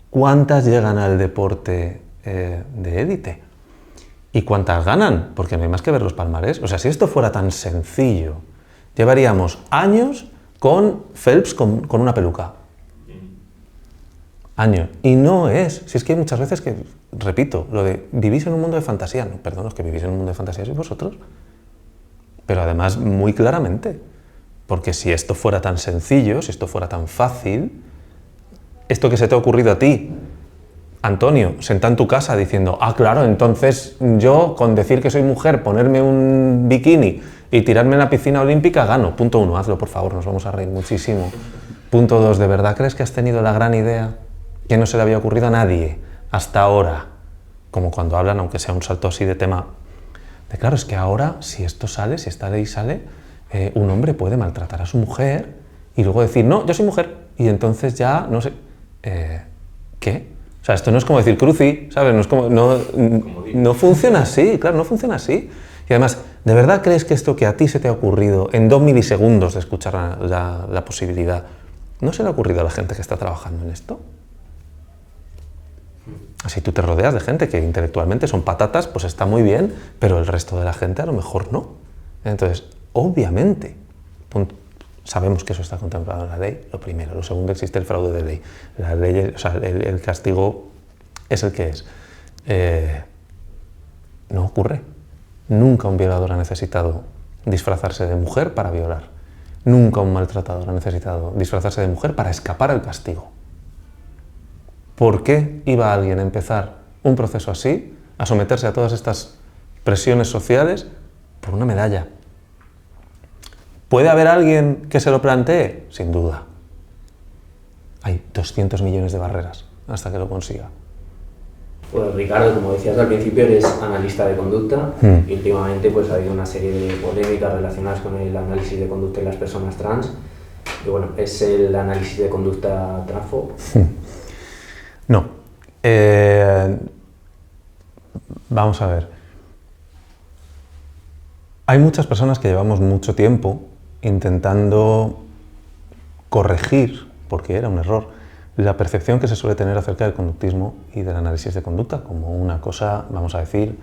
¿cuántas llegan al deporte de élite? ¿Y cuántas ganan? Porque no hay más que ver los palmarés. O sea, si esto fuera tan sencillo, llevaríamos años con Phelps con una peluca. Años. Y no es. Si es que hay muchas veces que, repito, lo de vivís en un mundo de fantasía. No, perdón, los que vivís en un mundo de fantasía sois vosotros. Pero además muy claramente. Porque si esto fuera tan sencillo, si esto fuera tan fácil, esto que se te ha ocurrido a ti, Antonio, sentado en tu casa diciendo, ah, claro, entonces yo con decir que soy mujer, ponerme un bikini y tirarme en la piscina olímpica, gano. Punto 1, hazlo por favor, nos vamos a reír muchísimo. Punto 2, ¿de verdad crees que has tenido la gran idea que no se le había ocurrido a nadie hasta ahora? Como cuando hablan, aunque sea un salto así de tema, de claro, es que ahora, si esto sale, si esta ley sale, un hombre puede maltratar a su mujer y luego decir, no, yo soy mujer, y entonces ya, no sé, ¿qué? O sea, esto no es como decir cruci, ¿sabes? No es como, no funciona así, claro, no funciona así. Y además, ¿de verdad crees que esto que a ti se te ha ocurrido en 2 milisegundos de escuchar la posibilidad, no se le ha ocurrido a la gente que está trabajando en esto? Si tú te rodeas de gente que intelectualmente son patatas, pues está muy bien, pero el resto de la gente a lo mejor no. Entonces, obviamente, sabemos que eso está contemplado en la ley, lo primero. Lo segundo, existe el fraude de ley. La ley, o sea, el castigo es el que es. No ocurre. Nunca un violador ha necesitado disfrazarse de mujer para violar. Nunca un maltratador ha necesitado disfrazarse de mujer para escapar al castigo. ¿Por qué iba alguien a empezar un proceso así, a someterse a todas estas presiones sociales por una medalla? ¿Puede haber alguien que se lo plantee? Sin duda. Hay 200 millones de barreras hasta que lo consiga. Pues Ricardo, como decías al principio, eres analista de conducta y últimamente pues, ha habido una serie de polémicas relacionadas con el análisis de conducta de las personas trans. Y bueno, ¿es el análisis de conducta transfobo? No. Vamos a ver. Hay muchas personas que llevamos mucho tiempo intentando corregir, porque era un error, la percepción que se suele tener acerca del conductismo y del análisis de conducta como una cosa, vamos a decir,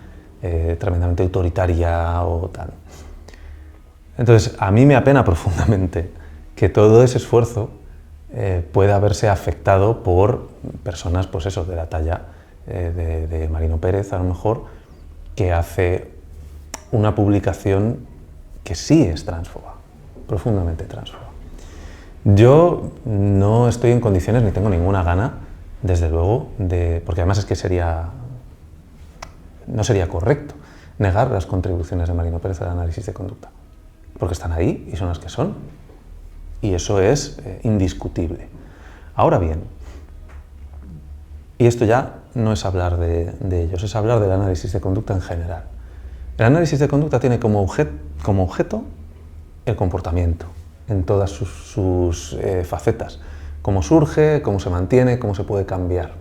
tremendamente autoritaria o tal. Entonces, a mí me apena profundamente que todo ese esfuerzo pueda verse afectado por personas, pues eso, de la talla de Marino Pérez, a lo mejor, que hace una publicación que sí es transfoba, profundamente transfoba. Yo no estoy en condiciones ni tengo ninguna gana, desde luego, porque además es que no sería correcto negar las contribuciones de Marino Pérez al análisis de conducta, porque están ahí y son las que son, y eso es indiscutible. Ahora bien, y esto ya no es hablar de ellos, es hablar del análisis de conducta en general. El análisis de conducta tiene como objeto el comportamiento, en todas sus facetas, cómo surge, cómo se mantiene, cómo se puede cambiar.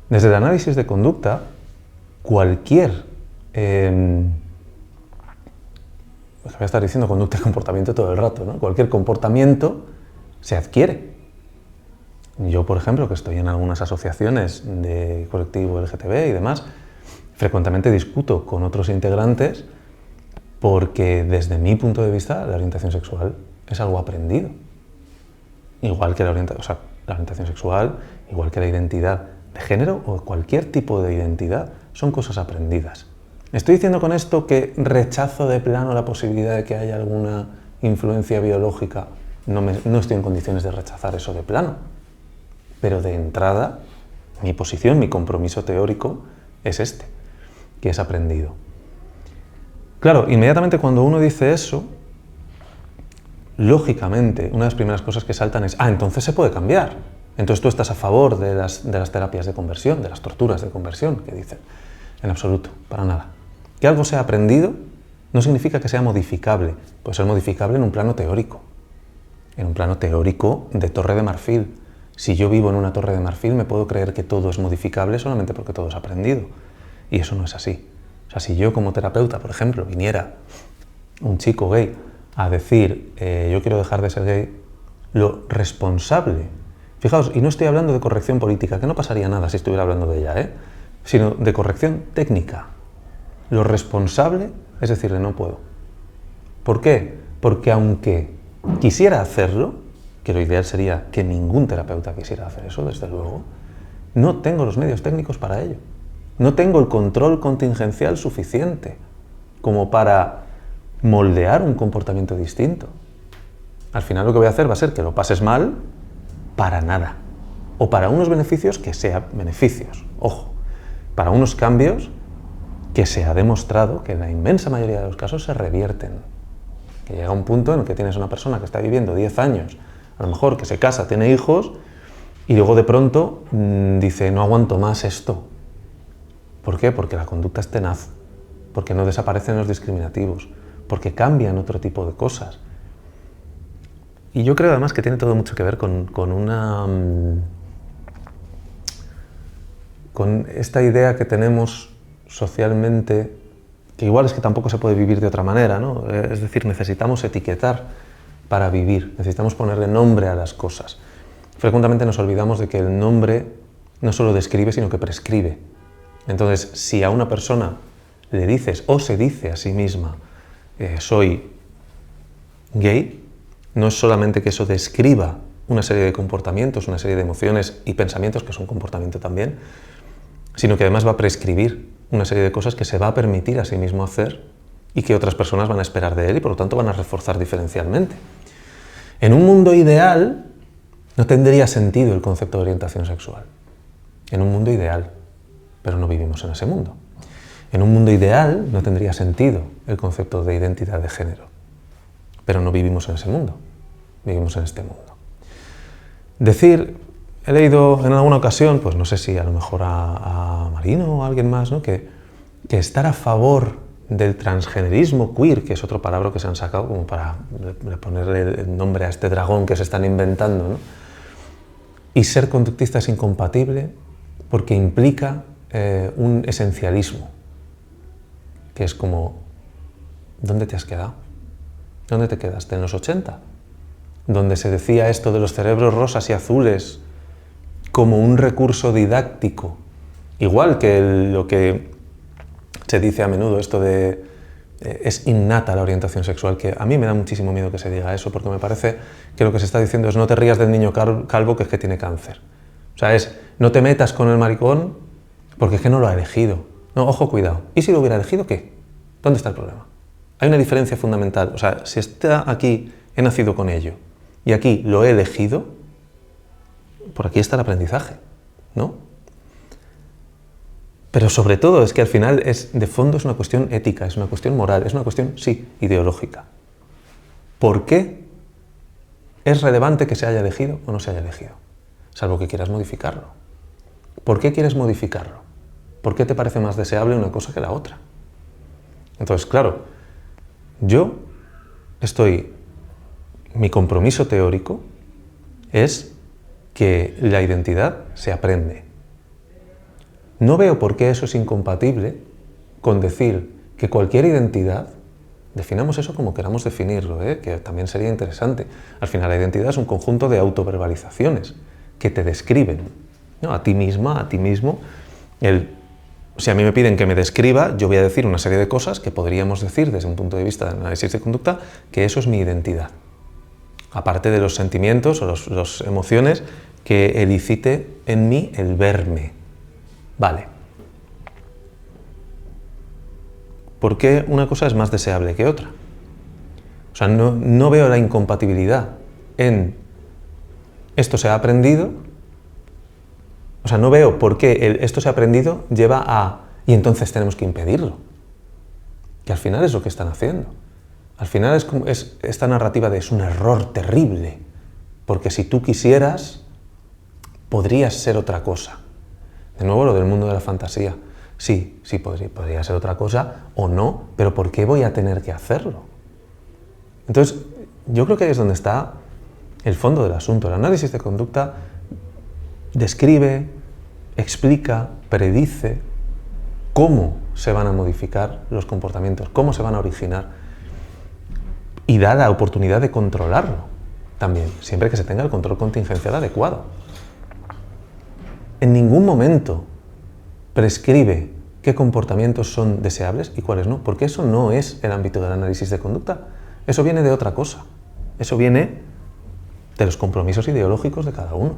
Desde el análisis de conducta, cualquier, voy a estar diciendo conducta y comportamiento todo el rato, ¿no? Cualquier comportamiento se adquiere. Yo, por ejemplo, que estoy en algunas asociaciones de colectivo LGTB y demás, frecuentemente discuto con otros integrantes porque desde mi punto de vista la orientación sexual es algo aprendido. Igual que la orientación sexual, igual que la identidad de género o cualquier tipo de identidad, son cosas aprendidas. ¿Estoy diciendo con esto que rechazo de plano la posibilidad de que haya alguna influencia biológica? No estoy en condiciones de rechazar eso de plano. Pero de entrada, mi posición, mi compromiso teórico es este, que es aprendido. Claro, inmediatamente cuando uno dice eso, lógicamente, una de las primeras cosas que saltan es, entonces se puede cambiar. Entonces tú estás a favor de las terapias de conversión, de las torturas de conversión, que dicen. En absoluto, para nada. Que algo sea aprendido no significa que sea modificable. Puede ser modificable en un plano teórico. En un plano teórico de Torre de Marfil. Si yo vivo en una Torre de Marfil, me puedo creer que todo es modificable solamente porque todo es aprendido. Y eso no es así. O sea, si yo como terapeuta, por ejemplo, viniera un chico gay a decir yo quiero dejar de ser gay, lo responsable, fijaos, y no estoy hablando de corrección política, que no pasaría nada si estuviera hablando de ella, sino de corrección técnica. Lo responsable es decirle no puedo. ¿Por qué? Porque aunque quisiera hacerlo, que lo ideal sería que ningún terapeuta quisiera hacer eso, desde luego, no tengo los medios técnicos para ello. No tengo el control contingencial suficiente como para moldear un comportamiento distinto. Al final lo que voy a hacer va a ser que lo pases mal para nada. O para unos beneficios que sean beneficios. Ojo, para unos cambios que se ha demostrado que en la inmensa mayoría de los casos se revierten. Que llega un punto en el que tienes una persona que está viviendo 10 años, a lo mejor que se casa, tiene hijos, y luego de pronto dice, no aguanto más esto. ¿Por qué? Porque la conducta es tenaz, porque no desaparecen los discriminativos, porque cambian otro tipo de cosas. Y yo creo además que tiene todo mucho que ver con esta idea que tenemos socialmente, que igual es que tampoco se puede vivir de otra manera, ¿no? Es decir, necesitamos etiquetar para vivir, necesitamos ponerle nombre a las cosas. Frecuentemente nos olvidamos de que el nombre no solo describe, sino que prescribe. Entonces, si a una persona le dices o se dice a sí misma soy gay, no es solamente que eso describa una serie de comportamientos, una serie de emociones y pensamientos que son comportamiento también, sino que además va a prescribir una serie de cosas que se va a permitir a sí mismo hacer y que otras personas van a esperar de él y por lo tanto van a reforzar diferencialmente. En un mundo ideal no tendría sentido el concepto de orientación sexual. En un mundo ideal, pero no vivimos en ese mundo. En un mundo ideal no tendría sentido el concepto de identidad de género, pero no vivimos en ese mundo, vivimos en este mundo. Decir, he leído en alguna ocasión, pues no sé si a lo mejor a Marino o a alguien más, ¿no? que estar a favor del transgenerismo queer, que es otro palabra que se han sacado como para ponerle el nombre a este dragón que se están inventando, ¿no? Y ser conductista es incompatible porque implica un esencialismo, que es como, ¿dónde te has quedado? ¿Dónde te quedaste? ¿En los 80? Donde se decía esto de los cerebros rosas y azules como un recurso didáctico, igual que lo que se dice a menudo, esto de es innata la orientación sexual, que a mí me da muchísimo miedo que se diga eso, porque me parece que lo que se está diciendo es no te rías del niño calvo que es que tiene cáncer. O sea, es no te metas con el maricón porque es que no lo ha elegido. No, ojo, cuidado. ¿Y si lo hubiera elegido, qué? ¿Dónde está el problema? Hay una diferencia fundamental. O sea, si está aquí, he nacido con ello, y aquí lo he elegido, por aquí está el aprendizaje, ¿no? Pero sobre todo es que al final de fondo es una cuestión ética, es una cuestión moral, es una cuestión, sí, ideológica. ¿Por qué es relevante que se haya elegido o no se haya elegido? Salvo que quieras modificarlo. ¿Por qué quieres modificarlo? ¿Por qué te parece más deseable una cosa que la otra? Entonces, claro, mi compromiso teórico es que la identidad se aprende. No veo por qué eso es incompatible con decir que cualquier identidad, definamos eso como queramos definirlo, que también sería interesante. Al final la identidad es un conjunto de autoverbalizaciones que te describen, ¿no? A ti misma, a ti mismo. Si a mí me piden que me describa, yo voy a decir una serie de cosas que podríamos decir desde un punto de vista de análisis de conducta que eso es mi identidad. Aparte de los sentimientos o las emociones que elicite en mí el verme. Vale. ¿Por qué una cosa es más deseable que otra? O sea, no veo la incompatibilidad en esto se ha aprendido. O sea, no veo por qué esto se ha aprendido lleva a y entonces tenemos que impedirlo. Que al final es lo que están haciendo. Al final es esta narrativa de es un error terrible, porque si tú quisieras, podrías ser otra cosa. De nuevo lo del mundo de la fantasía. Sí, podría ser otra cosa o no, pero ¿por qué voy a tener que hacerlo? Entonces, yo creo que ahí es donde está el fondo del asunto. El análisis de conducta describe, explica, predice cómo se van a modificar los comportamientos, cómo se van a originar y da la oportunidad de controlarlo también, siempre que se tenga el control contingencial adecuado. En ningún momento prescribe qué comportamientos son deseables y cuáles no, porque eso no es el ámbito del análisis de conducta, eso viene de otra cosa, eso viene de los compromisos ideológicos de cada uno.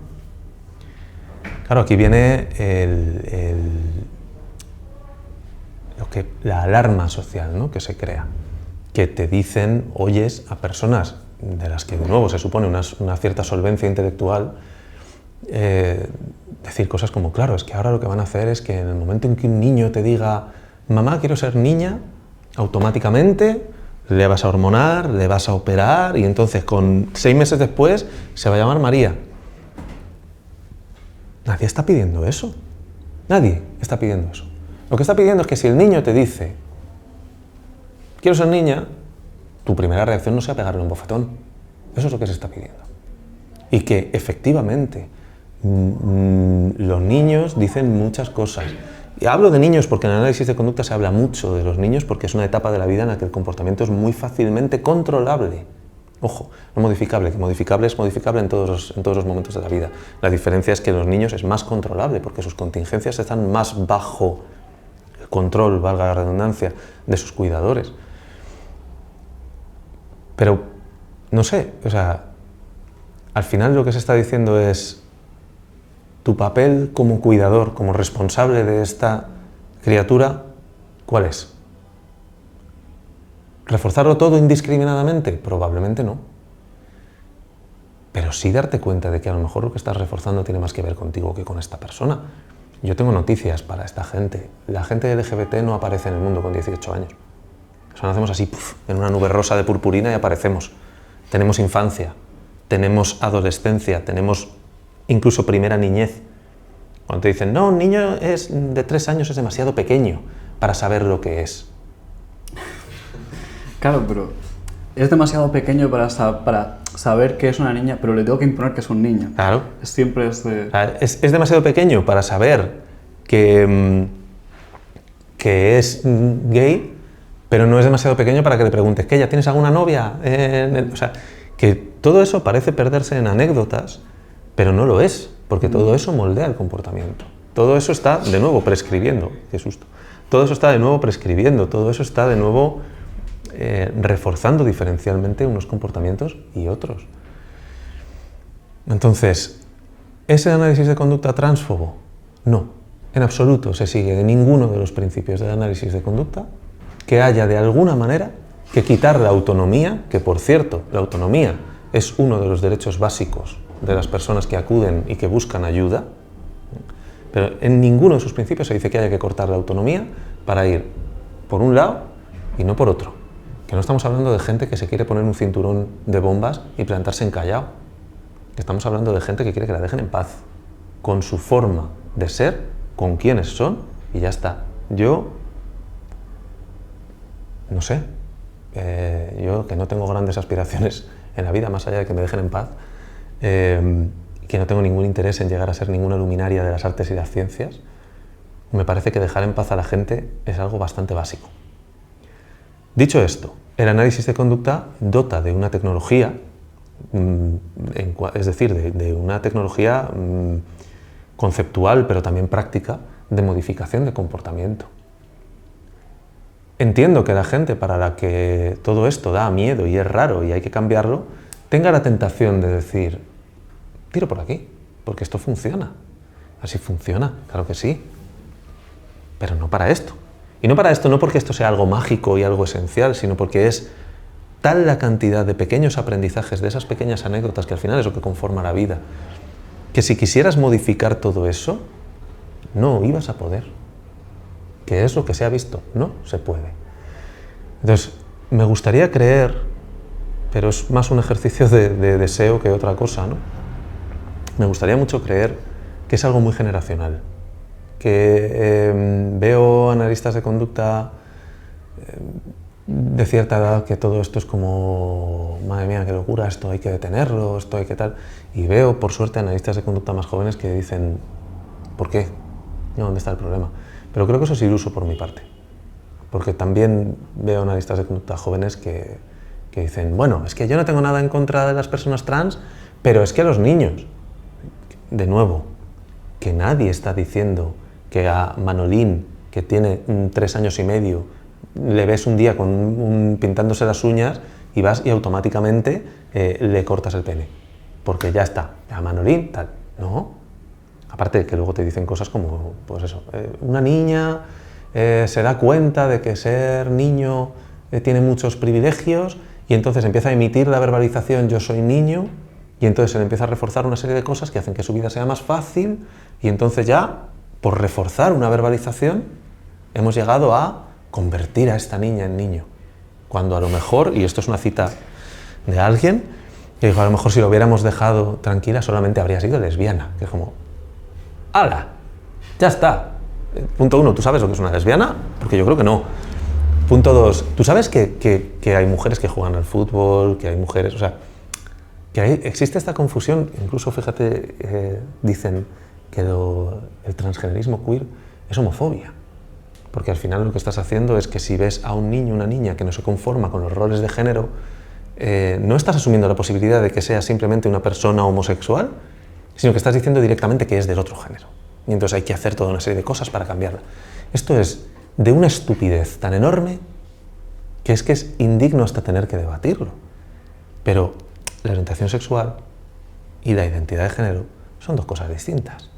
Claro, aquí viene la alarma social, ¿no?, que se crea, que te dicen, oyes a personas de las que de nuevo se supone una cierta solvencia intelectual, decir cosas como, claro, es que ahora lo que van a hacer es que en el momento en que un niño te diga, mamá, quiero ser niña, automáticamente le vas a hormonar, le vas a operar y entonces 6 meses después se va a llamar María. Nadie está pidiendo eso. Nadie está pidiendo eso. Lo que está pidiendo es que si el niño te dice, quiero ser niña, tu primera reacción no sea pegarle un bofetón. Eso es lo que se está pidiendo. Y que efectivamente los niños dicen muchas cosas. Y hablo de niños porque en el análisis de conducta se habla mucho de los niños porque es una etapa de la vida en la que el comportamiento es muy fácilmente controlable. Ojo, no modificable, que modificable es modificable en todos los momentos de la vida. La diferencia es que en los niños es más controlable porque sus contingencias están más bajo el control, valga la redundancia, de sus cuidadores. Pero, no sé, o sea, al final lo que se está diciendo es tu papel como cuidador, como responsable de esta criatura, ¿cuál es? ¿Reforzarlo todo indiscriminadamente? Probablemente no. Pero sí darte cuenta de que a lo mejor lo que estás reforzando tiene más que ver contigo que con esta persona. Yo tengo noticias para esta gente. La gente LGBT no aparece en el mundo con 18 años. O sea, nacemos así, en una nube rosa de purpurina y aparecemos. Tenemos infancia, tenemos adolescencia, tenemos incluso primera niñez. Cuando te dicen, no, un niño de 3 años es demasiado pequeño para saber lo que es. Claro, pero es demasiado pequeño para saber que es una niña, pero le tengo que imponer que es un niño. Claro. Siempre es demasiado pequeño para saber que es gay, pero no es demasiado pequeño para que le preguntes, ¿qué, ya tienes alguna novia? O sea, que todo eso parece perderse en anécdotas, pero no lo es, porque todo eso moldea el comportamiento. Todo eso está, de nuevo, prescribiendo. Qué susto. Todo eso está, de nuevo, prescribiendo. Todo eso está, de nuevo, reforzando diferencialmente unos comportamientos y otros. Entonces, ¿es el análisis de conducta tránsfobo? No, en absoluto se sigue de ninguno de los principios del análisis de conducta que haya de alguna manera que quitar la autonomía, que por cierto, la autonomía es uno de los derechos básicos de las personas que acuden y que buscan ayuda, pero en ninguno de sus principios se dice que haya que cortar la autonomía para ir por un lado y no por otro. Que no estamos hablando de gente que se quiere poner un cinturón de bombas y plantarse en Callao. Que estamos hablando de gente que quiere que la dejen en paz, con su forma de ser, con quienes son, y ya está. Yo, no sé, yo que no tengo grandes aspiraciones en la vida, más allá de que me dejen en paz, que no tengo ningún interés en llegar a ser ninguna luminaria de las artes y las ciencias, me parece que dejar en paz a la gente es algo bastante básico. Dicho esto, el análisis de conducta dota de una tecnología, es decir, de una tecnología conceptual, pero también práctica, de modificación de comportamiento. Entiendo que la gente para la que todo esto da miedo y es raro y hay que cambiarlo, tenga la tentación de decir, tiro por aquí, porque esto funciona. Así funciona, claro que sí, pero no para esto. Y no para esto, no porque esto sea algo mágico y algo esencial, sino porque es tal la cantidad de pequeños aprendizajes, de esas pequeñas anécdotas, que al final es lo que conforma la vida, que si quisieras modificar todo eso, no ibas a poder. Que es lo que se ha visto, no se puede. Entonces, me gustaría creer, pero es más un ejercicio de deseo que otra cosa, ¿no? Me gustaría mucho creer que es algo muy generacional, que veo analistas de conducta de cierta edad que todo esto es como, madre mía, qué locura, esto hay que detenerlo, esto hay que tal, y veo, por suerte, analistas de conducta más jóvenes que dicen, ¿por qué? ¿Dónde está el problema? Pero creo que eso es iluso por mi parte, porque también veo analistas de conducta jóvenes que dicen, bueno, es que yo no tengo nada en contra de las personas trans, pero es que los niños, de nuevo, que nadie está diciendo que a Manolín, que tiene 3 años y medio, le ves un día pintándose las uñas y vas y automáticamente le cortas el pene, porque ya está, a Manolín, tal, no. Aparte de que luego te dicen cosas como, pues eso, una niña se da cuenta de que ser niño tiene muchos privilegios y entonces empieza a emitir la verbalización yo soy niño y entonces se le empieza a reforzar una serie de cosas que hacen que su vida sea más fácil y entonces ya, por reforzar una verbalización, hemos llegado a convertir a esta niña en niño. Cuando a lo mejor, y esto es una cita de alguien, que dijo, a lo mejor si lo hubiéramos dejado tranquila solamente habría sido lesbiana, que es como, ¡hala! Ya está. Punto 1, ¿tú sabes lo que es una lesbiana? Porque yo creo que no. Punto 2, ¿tú sabes que hay mujeres que juegan al fútbol, que hay mujeres, o sea, que existe esta confusión, incluso fíjate, dicen que el transgenerismo queer es homofobia, porque al final lo que estás haciendo es que si ves a un niño o una niña que no se conforma con los roles de género, no estás asumiendo la posibilidad de que sea simplemente una persona homosexual, sino que estás diciendo directamente que es del otro género. Y entonces hay que hacer toda una serie de cosas para cambiarla. Esto es de una estupidez tan enorme que es indigno hasta tener que debatirlo. Pero la orientación sexual y la identidad de género son dos cosas distintas,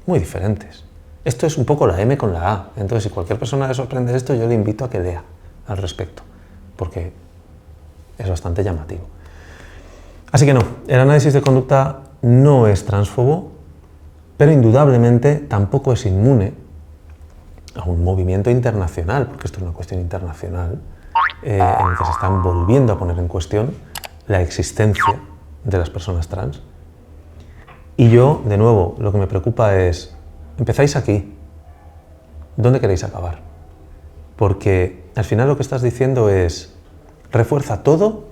muy diferentes. Esto es un poco la M con la A. Entonces, si cualquier persona le sorprende esto, yo le invito a que lea al respecto, porque es bastante llamativo. Así que no, el análisis de conducta no es transfobo, pero indudablemente tampoco es inmune a un movimiento internacional, porque esto es una cuestión internacional, en el que se están volviendo a poner en cuestión la existencia de las personas trans. Y yo, de nuevo, lo que me preocupa es, empezáis aquí, ¿dónde queréis acabar? Porque al final lo que estás diciendo es, refuerza todo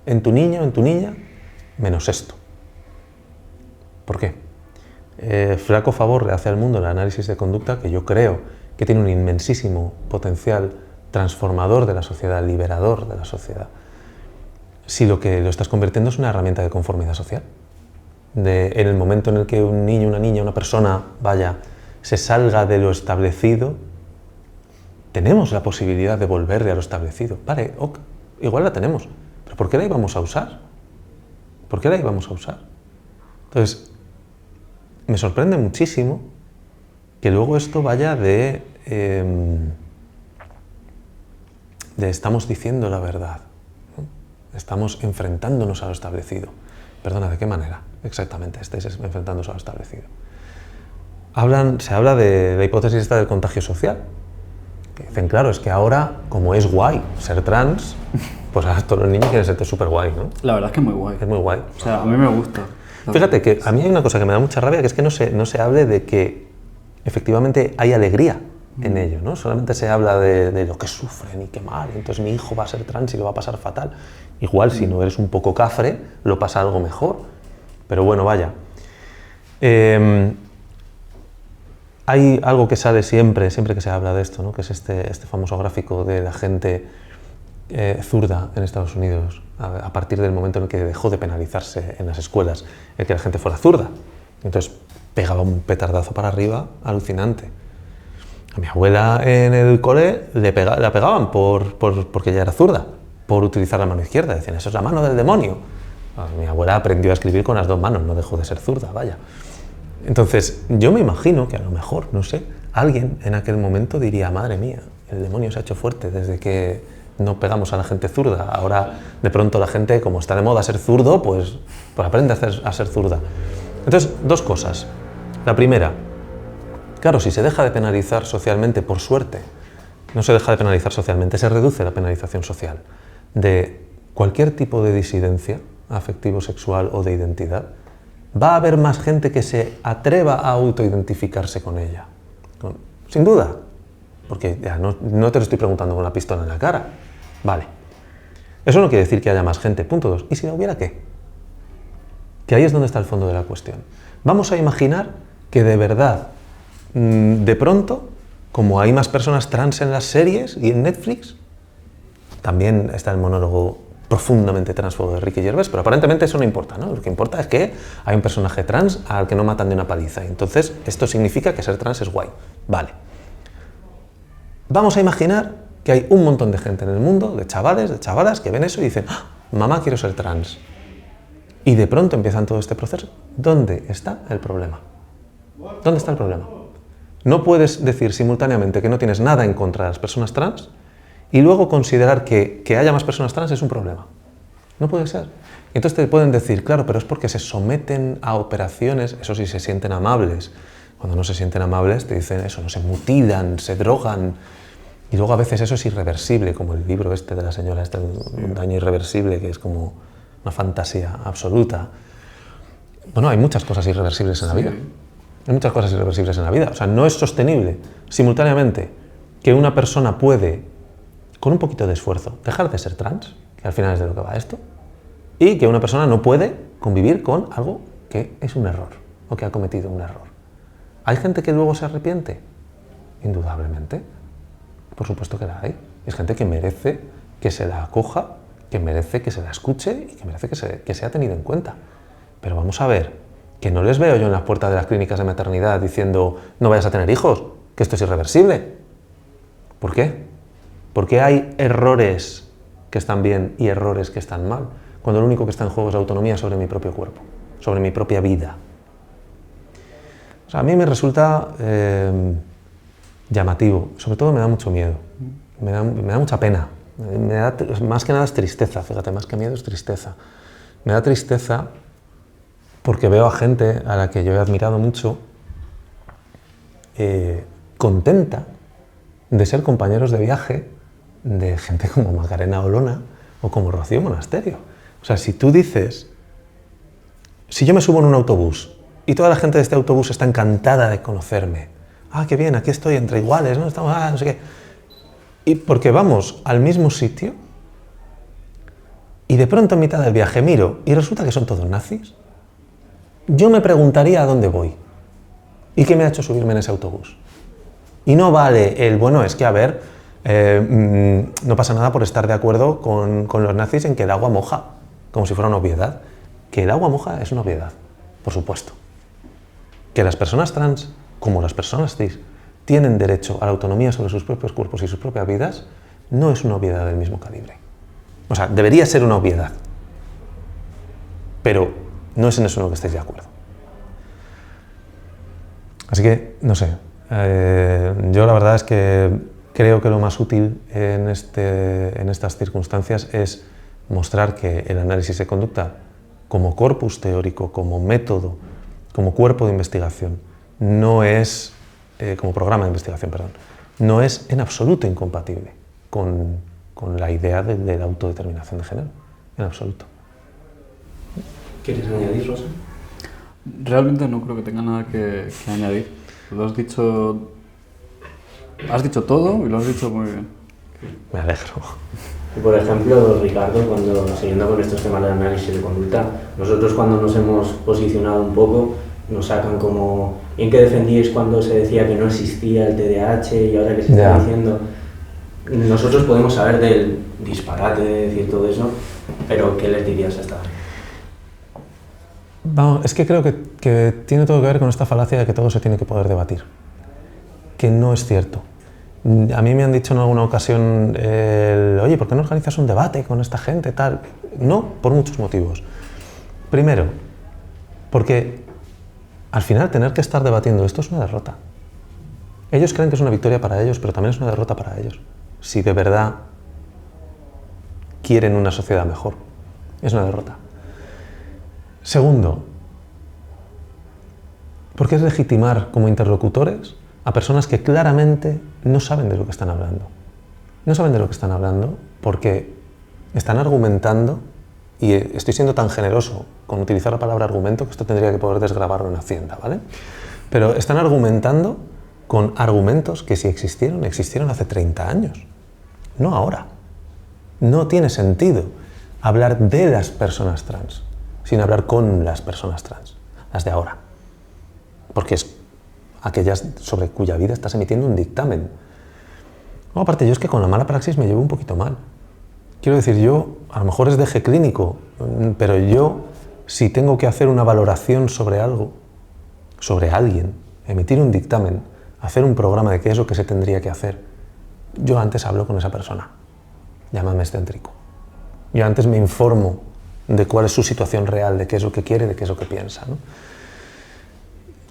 en tu niño, en tu niña, menos esto. ¿Por qué? Flaco favor le hace al mundo el análisis de conducta, que yo creo que tiene un inmensísimo potencial transformador de la sociedad, liberador de la sociedad, si lo que lo estás convirtiendo es una herramienta de conformidad social. En el momento en el que un niño, una niña, una persona, se salga de lo establecido, tenemos la posibilidad de volverle a lo establecido. Vale, igual la tenemos, pero ¿por qué la íbamos a usar? ¿Por qué la íbamos a usar? Entonces, me sorprende muchísimo que luego esto vaya de estamos diciendo la verdad, ¿no? Estamos enfrentándonos a lo establecido. Perdona, ¿de qué manera? Exactamente, estáis enfrentándonos a lo establecido. Se habla de la hipótesis esta del contagio social. Que dicen, claro, es que ahora, como es guay ser trans, pues ahora todos los niños quieren ser súper guay, ¿no? La verdad es que es muy guay. Es muy guay. O sea, a mí me gusta. Fíjate que a mí hay una cosa que me da mucha rabia, que es que no se hable de que efectivamente hay alegría en ello, ¿no? Solamente se habla de lo que sufren y qué mal, entonces mi hijo va a ser trans y lo va a pasar fatal. Igual, si no eres un poco cafre, lo pasa algo mejor. Pero bueno, vaya. Hay algo que sale siempre que se habla de esto, ¿no? Que es este famoso gráfico de la gente zurda en Estados Unidos, a partir del momento en el que dejó de penalizarse en las escuelas el que la gente fuera zurda. Entonces pegaba un petardazo para arriba alucinante. A mi abuela en el cole la pegaban porque ella era zurda, por utilizar la mano izquierda. Decían, eso es la mano del demonio. Mi abuela aprendió a escribir con las dos manos, no dejó de ser zurda, vaya. Entonces, yo me imagino que a lo mejor, no sé, alguien en aquel momento diría, madre mía, el demonio se ha hecho fuerte desde que no pegamos a la gente zurda. Ahora, de pronto, la gente, como está de moda ser zurdo, pues aprende a ser zurda. Entonces, dos cosas. La primera, claro, si se deja de penalizar socialmente, por suerte, no se deja de penalizar socialmente, se reduce la penalización social de cualquier tipo de disidencia afectivo, sexual o de identidad, va a haber más gente que se atreva a autoidentificarse con ella. Sin duda, porque ya no te lo estoy preguntando con la pistola en la cara. Vale. Eso no quiere decir que haya más gente, punto 2. ¿Y si la hubiera qué? Que ahí es donde está el fondo de la cuestión. Vamos a imaginar que de verdad, de pronto, como hay más personas trans en las series y en Netflix, también está el monólogo profundamente transfobo de Ricky Gervais, pero aparentemente eso no importa, ¿no? Lo que importa es que hay un personaje trans al que no matan de una paliza, y entonces esto significa que ser trans es guay. Vale. Vamos a imaginar que hay un montón de gente en el mundo, de chavales, de chavalas, que ven eso y dicen, ¡ah, mamá, quiero ser trans! Y de pronto empiezan todo este proceso. ¿Dónde está el problema? ¿Dónde está el problema? No puedes decir simultáneamente que no tienes nada en contra de las personas trans y luego considerar que haya más personas trans es un problema. No puede ser. Entonces te pueden decir, claro, pero es porque se someten a operaciones, eso sí, se sienten amables. Cuando no se sienten amables te dicen eso, no se mutilan, se drogan. Y luego a veces eso es irreversible, como el libro este de la señora, un daño irreversible, que es como una fantasía absoluta. Bueno, hay muchas cosas irreversibles en la vida. Hay muchas cosas irreversibles en la vida. O sea, no es sostenible simultáneamente que una persona puede, con un poquito de esfuerzo, dejar de ser trans, que al final es de lo que va esto, y que una persona no puede convivir con algo que es un error, o que ha cometido un error. ¿Hay gente que luego se arrepiente? Indudablemente. Por supuesto que la hay. Es gente que merece que se la acoja, que merece que se la escuche y que merece que sea tenida en cuenta. Pero vamos a ver, que no les veo yo en las puertas de las clínicas de maternidad diciendo no vayas a tener hijos, que esto es irreversible. ¿Por qué? ¿Por qué hay errores que están bien y errores que están mal? Cuando lo único que está en juego es la autonomía sobre mi propio cuerpo, sobre mi propia vida. O sea, a mí me resulta llamativo, sobre todo me da mucho miedo, me da mucha pena, más que nada es tristeza, fíjate, más que miedo es tristeza. Me da tristeza porque veo a gente a la que yo he admirado mucho contenta de ser compañeros de viaje de gente como Macarena Olona o como Rocío Monasterio. O sea, si tú dices, si yo me subo en un autobús y toda la gente de este autobús está encantada de conocerme, ah, qué bien, aquí estoy entre iguales, ¿no? Estamos, no sé qué. Y porque vamos al mismo sitio y de pronto en mitad del viaje miro y resulta que son todos nazis, yo me preguntaría a dónde voy y qué me ha hecho subirme en ese autobús. Y no vale el, bueno, es que a ver, no pasa nada por estar de acuerdo con los nazis en que el agua moja, como si fuera una obviedad. Que el agua moja es una obviedad, por supuesto. Que las personas trans, como las personas cis, tienen derecho a la autonomía sobre sus propios cuerpos y sus propias vidas, no es una obviedad del mismo calibre. O sea, debería ser una obviedad, pero no es en eso en lo que estéis de acuerdo. Así que, no sé, yo la verdad es que creo que lo más útil en estas circunstancias es mostrar que el análisis de conducta como corpus teórico, como método, como cuerpo de investigación, no es, como programa de investigación, perdón, no es en absoluto incompatible con la idea de la autodeterminación de género, en absoluto. ¿Quieres añadir, Rosa? Realmente no creo que tenga nada que añadir. Has dicho todo y lo has dicho muy bien. Me alegro. Y por ejemplo, Ricardo, siguiendo con estos temas de análisis de conducta, nosotros cuando nos hemos posicionado un poco, nos sacan como, ¿en qué defendíais cuando se decía que no existía el TDAH y ahora que se está diciendo? Nosotros podemos saber del disparate de decir todo eso, pero ¿qué les dirías a esta? Vamos, es que creo que tiene todo que ver con esta falacia de que todo se tiene que poder debatir, que no es cierto. A mí me han dicho en alguna ocasión, oye, ¿por qué no organizas un debate con esta gente? Tal. No, por muchos motivos. Primero, porque al final tener que estar debatiendo esto es una derrota. Ellos creen que es una victoria para ellos, pero también es una derrota para ellos. Si de verdad quieren una sociedad mejor, es una derrota. Segundo, ¿por qué es legitimar como interlocutores a personas que claramente no saben de lo que están hablando? No saben de lo que están hablando porque están argumentando, y estoy siendo tan generoso con utilizar la palabra argumento que esto tendría que poder desgravarlo en Hacienda, ¿vale? Pero están argumentando con argumentos que si existieron hace 30 años, no ahora. No tiene sentido hablar de las personas trans sin hablar con las personas trans, las de ahora, porque es aquellas sobre cuya vida estás emitiendo un dictamen. No, aparte, yo es que con la mala praxis me llevo un poquito mal. Quiero decir, yo, a lo mejor es de eje clínico, pero yo, si tengo que hacer una valoración sobre algo, sobre alguien, emitir un dictamen, hacer un programa de qué es lo que se tendría que hacer, yo antes hablo con esa persona. Llámame excéntrico. Yo antes me informo de cuál es su situación real, de qué es lo que quiere, de qué es lo que piensa, ¿no?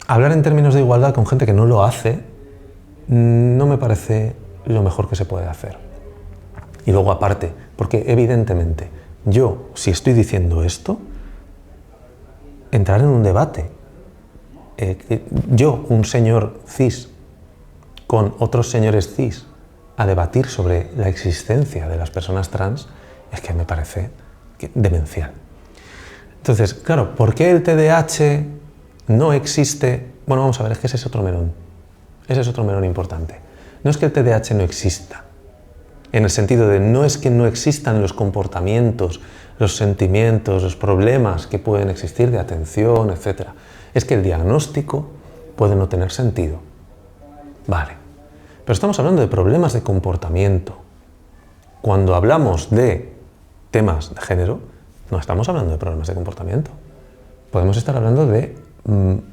Hablar en términos de igualdad con gente que no lo hace no me parece lo mejor que se puede hacer. Y luego aparte, porque evidentemente yo, si estoy diciendo esto, entrar en un debate, yo, un señor cis, con otros señores cis, a debatir sobre la existencia de las personas trans, es que me parece demencial. Entonces, claro, ¿por qué el TDAH no existe? Bueno, vamos a ver, es que ese es otro melón. Ese es otro melón importante. No es que el TDAH no exista, en el sentido de no es que no existan los comportamientos, los sentimientos, los problemas que pueden existir de atención, etc. Es que el diagnóstico puede no tener sentido. Vale. Pero estamos hablando de problemas de comportamiento. Cuando hablamos de temas de género, no estamos hablando de problemas de comportamiento. Podemos estar hablando de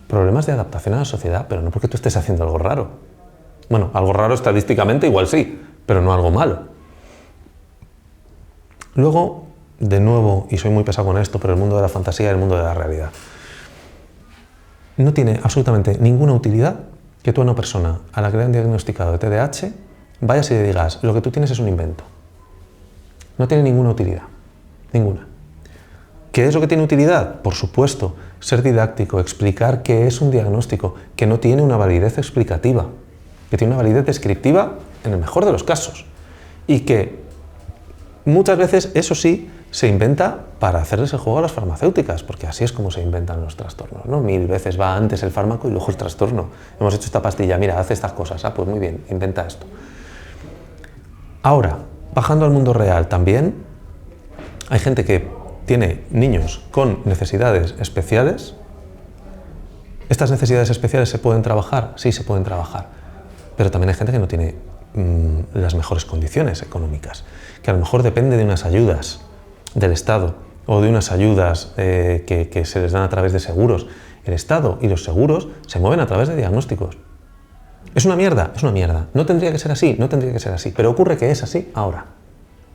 problemas de adaptación a la sociedad, pero no porque tú estés haciendo algo raro. Bueno, algo raro estadísticamente igual sí, pero no algo malo. Luego, de nuevo, y soy muy pesado con esto, pero el mundo de la fantasía y el mundo de la realidad. No tiene absolutamente ninguna utilidad que tú a una persona a la que le han diagnosticado de TDAH vayas y le digas, lo que tú tienes es un invento. No tiene ninguna utilidad, ninguna. ¿Qué es lo que tiene utilidad? Por supuesto, ser didáctico, explicar qué es un diagnóstico, que no tiene una validez explicativa, que tiene una validez descriptiva en el mejor de los casos, y que muchas veces, eso sí, se inventa para hacerles el juego a las farmacéuticas, porque así es como se inventan los trastornos, ¿no? 1000 veces va antes el fármaco y luego el trastorno. Hemos hecho esta pastilla, mira, hace estas cosas, pues muy bien, inventa esto. Ahora, bajando al mundo real también, hay gente que tiene niños con necesidades especiales. ¿Estas necesidades especiales se pueden trabajar? Sí, se pueden trabajar. Pero también hay gente que no tiene las mejores condiciones económicas, que a lo mejor depende de unas ayudas del Estado o de unas ayudas que se les dan a través de seguros. El Estado y los seguros se mueven a través de diagnósticos. ¿Es una mierda? Es una mierda. ¿No tendría que ser así? No tendría que ser así. Pero ocurre que es así ahora.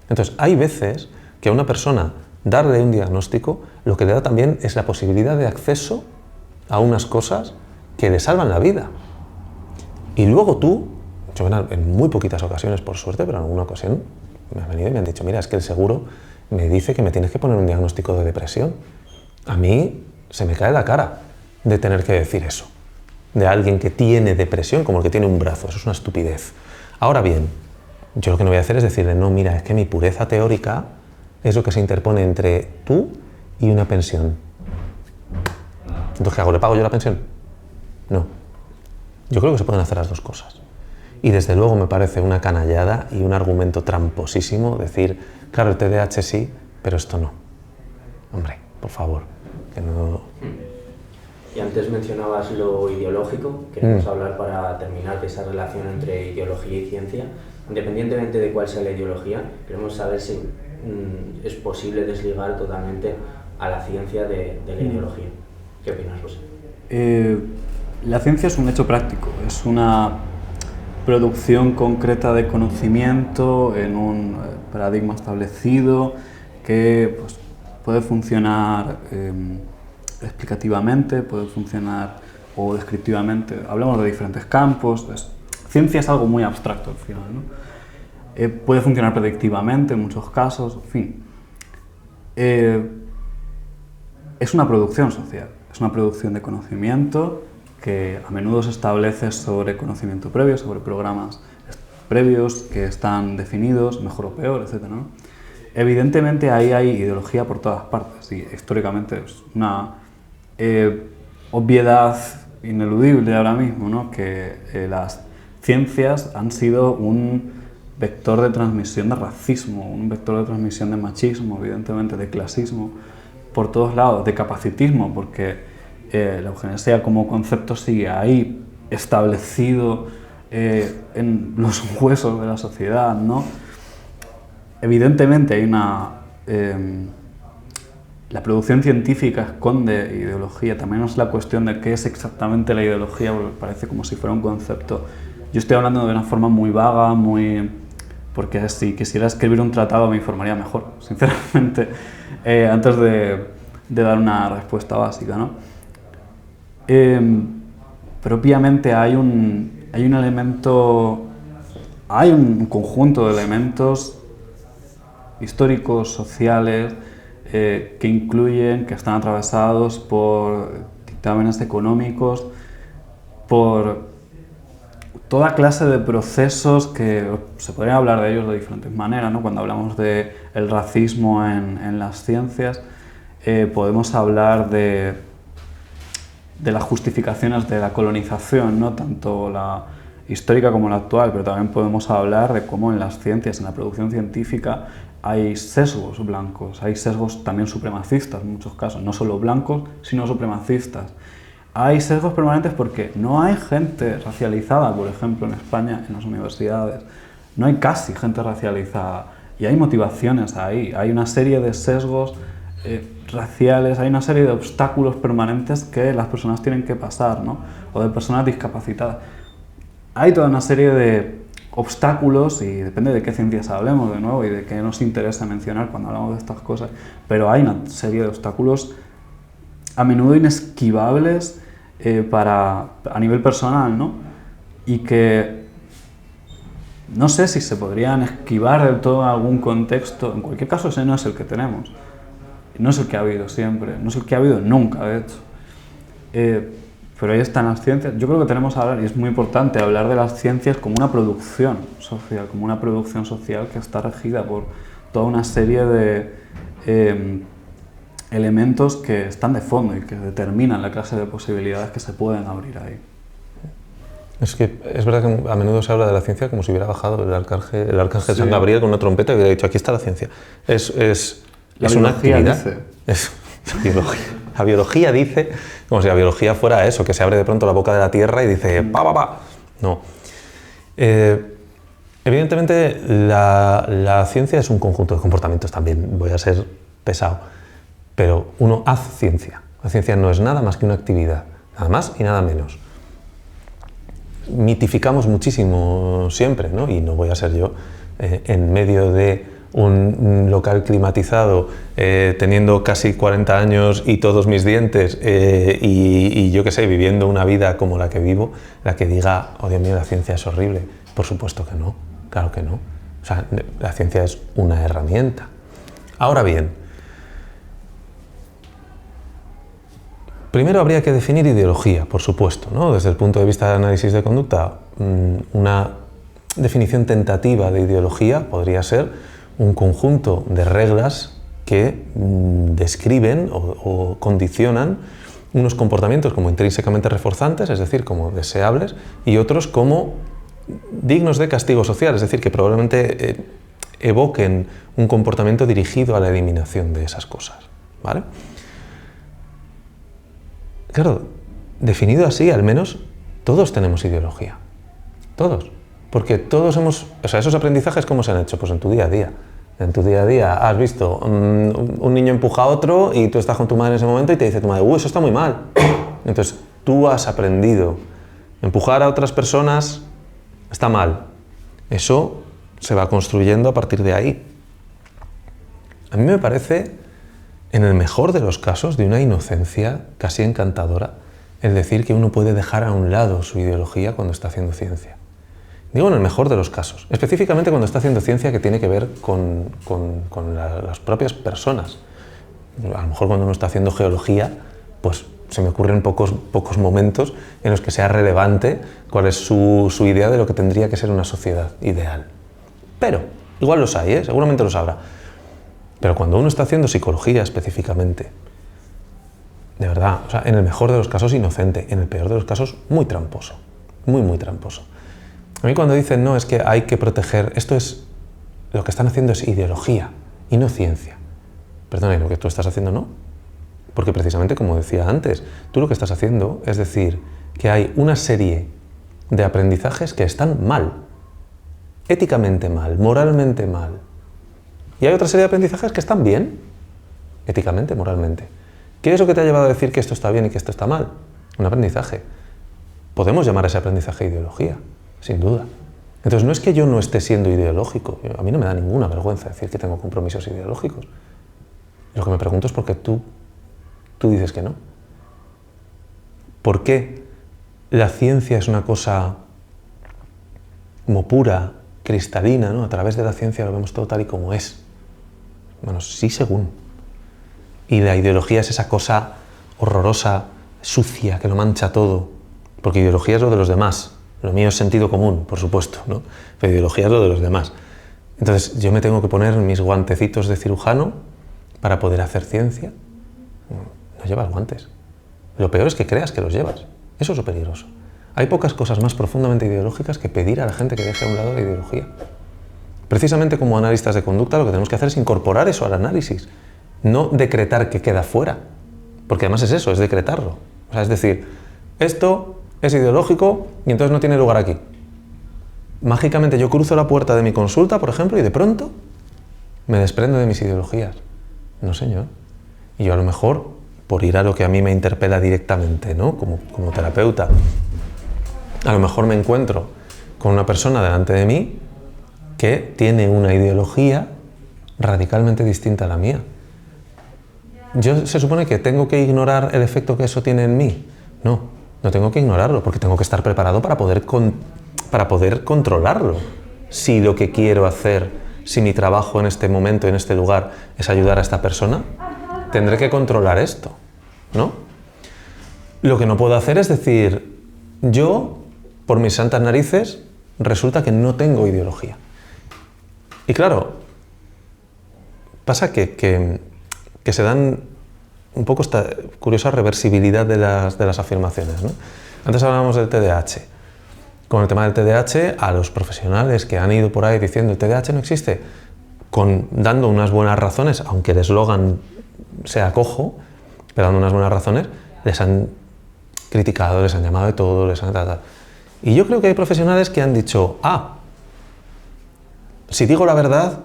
Entonces, hay veces que a una persona darle un diagnóstico lo que le da también es la posibilidad de acceso a unas cosas que le salvan la vida. Y luego tú, yo en muy poquitas ocasiones por suerte, pero en alguna ocasión me han venido y me han dicho, mira, es que el seguro me dice que me tienes que poner un diagnóstico de depresión. A mí se me cae la cara de tener que decir eso, de alguien que tiene depresión como el que tiene un brazo. Eso es una estupidez. Ahora bien, yo lo que no voy a hacer es decirle, no, mira, es que mi pureza teórica es lo que se interpone entre tú y una pensión. Entonces, ¿qué hago? ¿Le pago yo la pensión? No. Yo creo que se pueden hacer las dos cosas. Y desde luego me parece una canallada y un argumento tramposísimo decir, claro, el TDAH sí, pero esto no. Hombre, por favor, que no... Y antes mencionabas lo ideológico, queremos hablar para terminar de esa relación entre ideología y ciencia. Independientemente de cuál sea la ideología, queremos saber si es posible desligar totalmente a la ciencia de la ideología. ¿Qué opinas, José? La ciencia es un hecho práctico, es una producción concreta de conocimiento en un paradigma establecido que pues, puede funcionar explicativamente, puede funcionar o descriptivamente. Hablamos de diferentes campos. Ciencia es algo muy abstracto al final, ¿no? Puede funcionar predictivamente en muchos casos, en fin. Es una producción social, es una producción de conocimiento que a menudo se establece sobre conocimiento previo, sobre programas previos que están definidos, mejor o peor, etc., ¿no? Evidentemente ahí hay ideología por todas partes y históricamente es una obviedad ineludible ahora mismo, ¿no? Que las ciencias han sido un vector de transmisión de racismo, un vector de transmisión de machismo, evidentemente, de clasismo, por todos lados, de capacitismo, porque la eugenesia como concepto sigue ahí, establecido en los huesos de la sociedad, ¿no? Evidentemente hay una... la producción científica esconde ideología, también es la cuestión de qué es exactamente la ideología, porque parece como si fuera un concepto. Yo estoy hablando de una forma muy vaga, porque si quisiera escribir un tratado me informaría mejor, sinceramente, antes de dar una respuesta básica, ¿no? Pero obviamente hay un elemento, hay un conjunto de elementos históricos, sociales, que incluyen, que están atravesados por dictámenes económicos, por toda clase de procesos que se podrían hablar de ellos de diferentes maneras, ¿no? Cuando hablamos del racismo en las ciencias, podemos hablar de las justificaciones de la colonización, ¿no? Tanto la histórica como la actual, pero también podemos hablar de cómo en las ciencias, en la producción científica, hay sesgos blancos, hay sesgos también supremacistas en muchos casos, no solo blancos, sino supremacistas. Hay sesgos permanentes porque no hay gente racializada, por ejemplo, en España, en las universidades. No hay casi gente racializada y hay motivaciones ahí, hay una serie de sesgos raciales, hay una serie de obstáculos permanentes que las personas tienen que pasar, ¿no? O de personas discapacitadas. Hay toda una serie de obstáculos, y depende de qué ciencias hablemos de nuevo y de qué nos interesa mencionar cuando hablamos de estas cosas, pero hay una serie de obstáculos a menudo inesquivables a nivel personal, ¿no? Y que no sé si se podrían esquivar del todo en algún contexto. En cualquier caso, ese no es el que tenemos, no es el que ha habido siempre, no es el que ha habido nunca, de hecho. Pero ahí están las ciencias. Yo creo que tenemos que hablar, y es muy importante hablar de las ciencias como una producción social que está regida por toda una serie de elementos que están de fondo y que determinan la clase de posibilidades que se pueden abrir ahí. Es que es verdad que a menudo se habla de la ciencia como si hubiera bajado el arcángel San Gabriel con una trompeta y hubiera dicho, aquí está la ciencia. Es una actividad. Dice. Es la biología. La biología dice, como si la biología fuera eso, que se abre de pronto la boca de la tierra y dice ¡pa, pa, pa! No. Evidentemente la ciencia es un conjunto de comportamientos también, voy a ser pesado, pero uno hace ciencia. La ciencia no es nada más que una actividad, nada más y nada menos. Mitificamos muchísimo siempre, ¿no? Y no voy a ser yo en medio de un local climatizado, teniendo casi 40 años y todos mis dientes, y yo qué sé, viviendo una vida como la que vivo, la que diga, oh Dios mío, la ciencia es horrible. Por supuesto que no, claro que no. O sea, la ciencia es una herramienta. Ahora bien, primero habría que definir ideología, por supuesto, ¿no? Desde el punto de vista de análisis de conducta, una definición tentativa de ideología podría ser un conjunto de reglas que describen o condicionan unos comportamientos como intrínsecamente reforzantes, es decir, como deseables, y otros como dignos de castigo social, es decir, que probablemente evoquen un comportamiento dirigido a la eliminación de esas cosas, ¿vale? Claro, definido así, al menos todos tenemos ideología, todos, porque todos hemos, o sea, esos aprendizajes ¿cómo se han hecho? Pues en tu día a día. En tu día a día has visto un niño empuja a otro y tú estás con tu madre en ese momento y te dice tu madre, eso está muy mal. Entonces tú has aprendido, empujar a otras personas está mal. Eso se va construyendo a partir de ahí. A mí me parece, en el mejor de los casos, de una inocencia casi encantadora, el decir que uno puede dejar a un lado su ideología cuando está haciendo ciencia. Digo en el mejor de los casos, específicamente cuando está haciendo ciencia que tiene que ver con las propias personas. A lo mejor cuando uno está haciendo geología, pues se me ocurren pocos momentos en los que sea relevante cuál es su idea de lo que tendría que ser una sociedad ideal. Pero, igual los hay, seguramente los habrá. Pero cuando uno está haciendo psicología específicamente, de verdad, o sea, en el mejor de los casos inocente, en el peor de los casos muy tramposo, muy tramposo. A mí cuando dicen, no, es que hay que proteger, lo que están haciendo es ideología y no ciencia. Perdona, ¿y lo que tú estás haciendo no? Porque precisamente, como decía antes, tú lo que estás haciendo es decir que hay una serie de aprendizajes que están mal, éticamente mal, moralmente mal. Y hay otra serie de aprendizajes que están bien, éticamente, moralmente. ¿Qué es lo que te ha llevado a decir que esto está bien y que esto está mal? Un aprendizaje. Podemos llamar a ese aprendizaje ideología. Sin duda. Entonces no es que yo no esté siendo ideológico, a mí no me da ninguna vergüenza decir que tengo compromisos ideológicos. Lo que me pregunto es por qué tú dices que no. ¿Por qué la ciencia es una cosa como pura, cristalina, ¿no? A través de la ciencia lo vemos todo tal y como es. Bueno, sí según. Y la ideología es esa cosa horrorosa, sucia, que lo mancha todo. Porque ideología es lo de los demás. Lo mío es sentido común, por supuesto, ¿no? Pero ideología es lo de los demás. Entonces, ¿yo me tengo que poner mis guantecitos de cirujano para poder hacer ciencia? No llevas guantes. Lo peor es que creas que los llevas. Eso es lo peligroso. Hay pocas cosas más profundamente ideológicas que pedir a la gente que deje a un lado la ideología. Precisamente como analistas de conducta, lo que tenemos que hacer es incorporar eso al análisis. No decretar que queda fuera. Porque además es eso, es decretarlo. O sea, es decir, esto es ideológico y entonces no tiene lugar aquí. Mágicamente yo cruzo la puerta de mi consulta, por ejemplo, y de pronto me desprendo de mis ideologías. No, señor. Y yo a lo mejor, por ir a lo que a mí me interpela directamente, ¿no? Como terapeuta, a lo mejor me encuentro con una persona delante de mí que tiene una ideología radicalmente distinta a la mía. ¿Yo se supone que tengo que ignorar el efecto que eso tiene en mí? No. No tengo que ignorarlo, porque tengo que estar preparado para poder controlarlo. Si lo que quiero hacer, si mi trabajo en este momento, en este lugar, es ayudar a esta persona, tendré que controlar esto, ¿no? Lo que no puedo hacer es decir, yo, por mis santas narices, resulta que no tengo ideología. Y claro, pasa que se dan un poco esta curiosa reversibilidad de las afirmaciones, ¿no? Antes hablábamos del TDAH. Con el tema del TDAH, a los profesionales que han ido por ahí diciendo el TDAH no existe, dando unas buenas razones, aunque el eslogan sea cojo, pero dando unas buenas razones, les han criticado, les han llamado de todo, les han tratado. Y yo creo que hay profesionales que han dicho, si digo la verdad,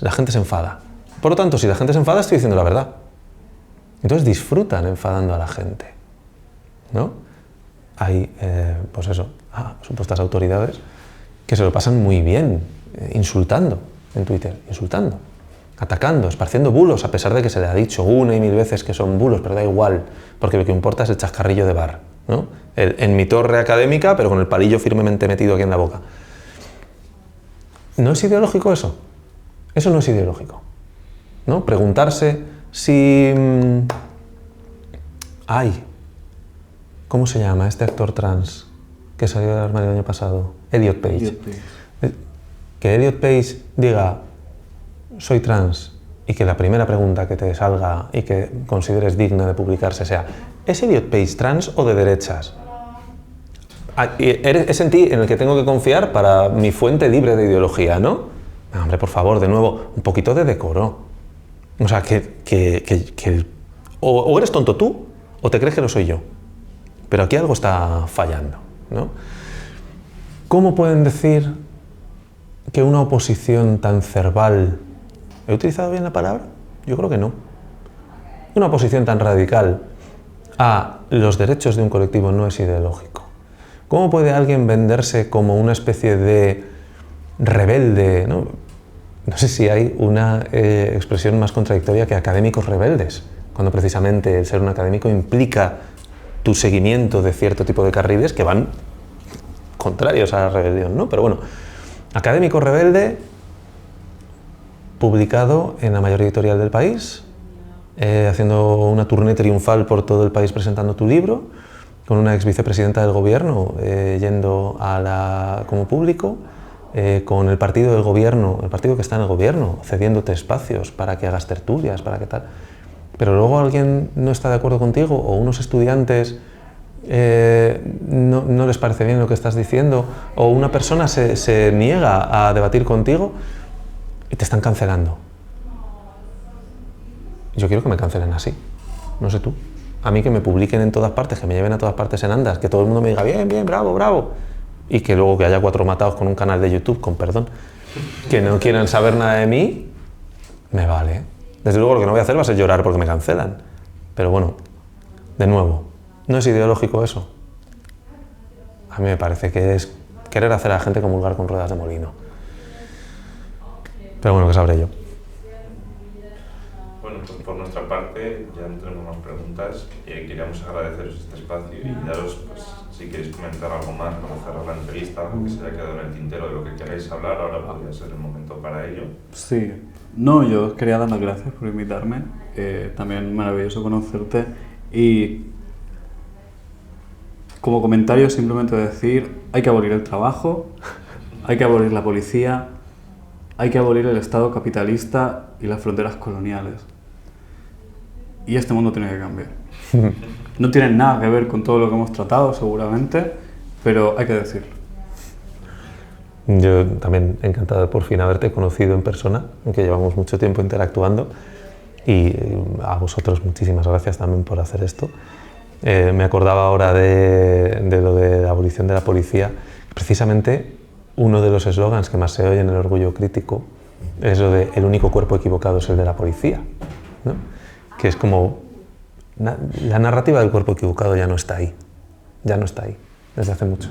la gente se enfada. Por lo tanto, si la gente se enfada, estoy diciendo la verdad. Entonces disfrutan enfadando a la gente, ¿no? Hay, pues eso, supuestas autoridades que se lo pasan muy bien insultando en Twitter, atacando, esparciendo bulos, a pesar de que se le ha dicho una y mil veces que son bulos, pero da igual, porque lo que importa es el chascarrillo de bar, ¿no? En mi torre académica, pero con el palillo firmemente metido aquí en la boca. ¿No es ideológico eso? Eso no es ideológico. ¿no? Preguntarse si... ¿cómo se llama este actor trans que salió del armario el año pasado? Elliot Page. Elliot Page. Que Elliot Page diga, soy trans, y que la primera pregunta que te salga y que consideres digna de publicarse sea, ¿es Elliot Page trans o de derechas? Es en ti en el que tengo que confiar para mi fuente libre de ideología, ¿no? Hombre, por favor, de nuevo, un poquito de decoro. O sea, o eres tonto tú o te crees que lo soy yo. Pero aquí algo está fallando, ¿no? ¿Cómo pueden decir que una oposición tan cerval... ¿He utilizado bien la palabra? Yo creo que no. Una oposición tan radical a los derechos de un colectivo no es ideológico. ¿Cómo puede alguien venderse como una especie de rebelde? No sé si hay una expresión más contradictoria que académicos rebeldes, cuando precisamente el ser un académico implica tu seguimiento de cierto tipo de carriles que van contrarios a la rebelión, ¿no? Pero bueno, académico rebelde, publicado en la mayor editorial del país, haciendo una tournée triunfal por todo el país presentando tu libro, con una ex vicepresidenta del gobierno yendo como público, con el partido del gobierno, el partido que está en el gobierno, cediéndote espacios para que hagas tertulias, para que tal. Pero luego alguien no está de acuerdo contigo o unos estudiantes no les parece bien lo que estás diciendo o una persona se niega a debatir contigo y te están cancelando. Yo quiero que me cancelen así, no sé tú. A mí que me publiquen en todas partes, que me lleven a todas partes en andas, que todo el mundo me diga bien, bien, bravo, bravo. Y que luego que haya 4 matados con un canal de YouTube, con perdón, que no quieran saber nada de mí, me vale. Desde luego lo que no voy a hacer va a ser llorar porque me cancelan. Pero bueno, de nuevo, ¿no es ideológico eso? A mí me parece que es querer hacer a la gente comulgar con ruedas de molino. Pero bueno, ¿qué sabré yo? Bueno, pues por nuestra parte ya no tenemos más preguntas. Queríamos agradeceros este espacio y daros, pues, si queréis comentar algo más para cerrar la entrevista, algo que se haya quedado en el tintero de lo que queráis hablar, ahora podría ser el momento para ello. Sí. No, yo os quería dar las gracias por invitarme. También maravilloso conocerte. Y como comentario simplemente decir, hay que abolir el trabajo, hay que abolir la policía, hay que abolir el Estado capitalista y las fronteras coloniales. Y este mundo tiene que cambiar. No tiene nada que ver con todo lo que hemos tratado, seguramente, pero hay que decirlo. Yo también encantado de por fin haberte conocido en persona, aunque llevamos mucho tiempo interactuando, y a vosotros muchísimas gracias también por hacer esto. Me acordaba ahora de lo de la abolición de la policía. Precisamente uno de los eslogans que más se oye en el Orgullo Crítico es lo de el único cuerpo equivocado es el de la policía, ¿no? Que es como la narrativa del cuerpo equivocado ya no está ahí, desde hace mucho.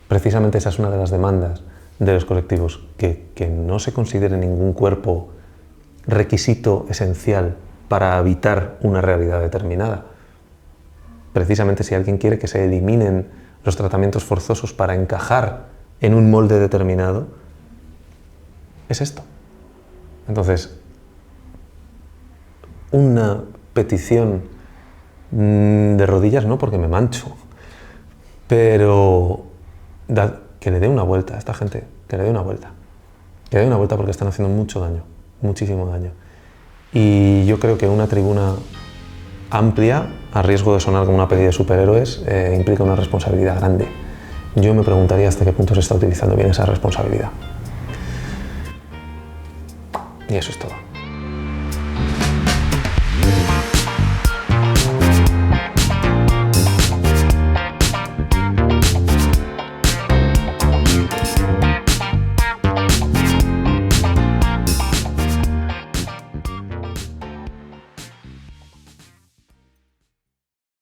Precisamente esa es una de las demandas de los colectivos, que no se considere ningún cuerpo requisito esencial para habitar una realidad determinada. Precisamente si alguien quiere que se eliminen los tratamientos forzosos para encajar en un molde determinado, es esto. Entonces, una petición de rodillas no porque me mancho, pero que le dé una vuelta a esta gente, que le dé una vuelta. Que le dé una vuelta porque están haciendo mucho daño, muchísimo daño. Y yo creo que una tribuna amplia, a riesgo de sonar como una peli de superhéroes, implica una responsabilidad grande. Yo me preguntaría hasta qué punto se está utilizando bien esa responsabilidad. Y eso es todo.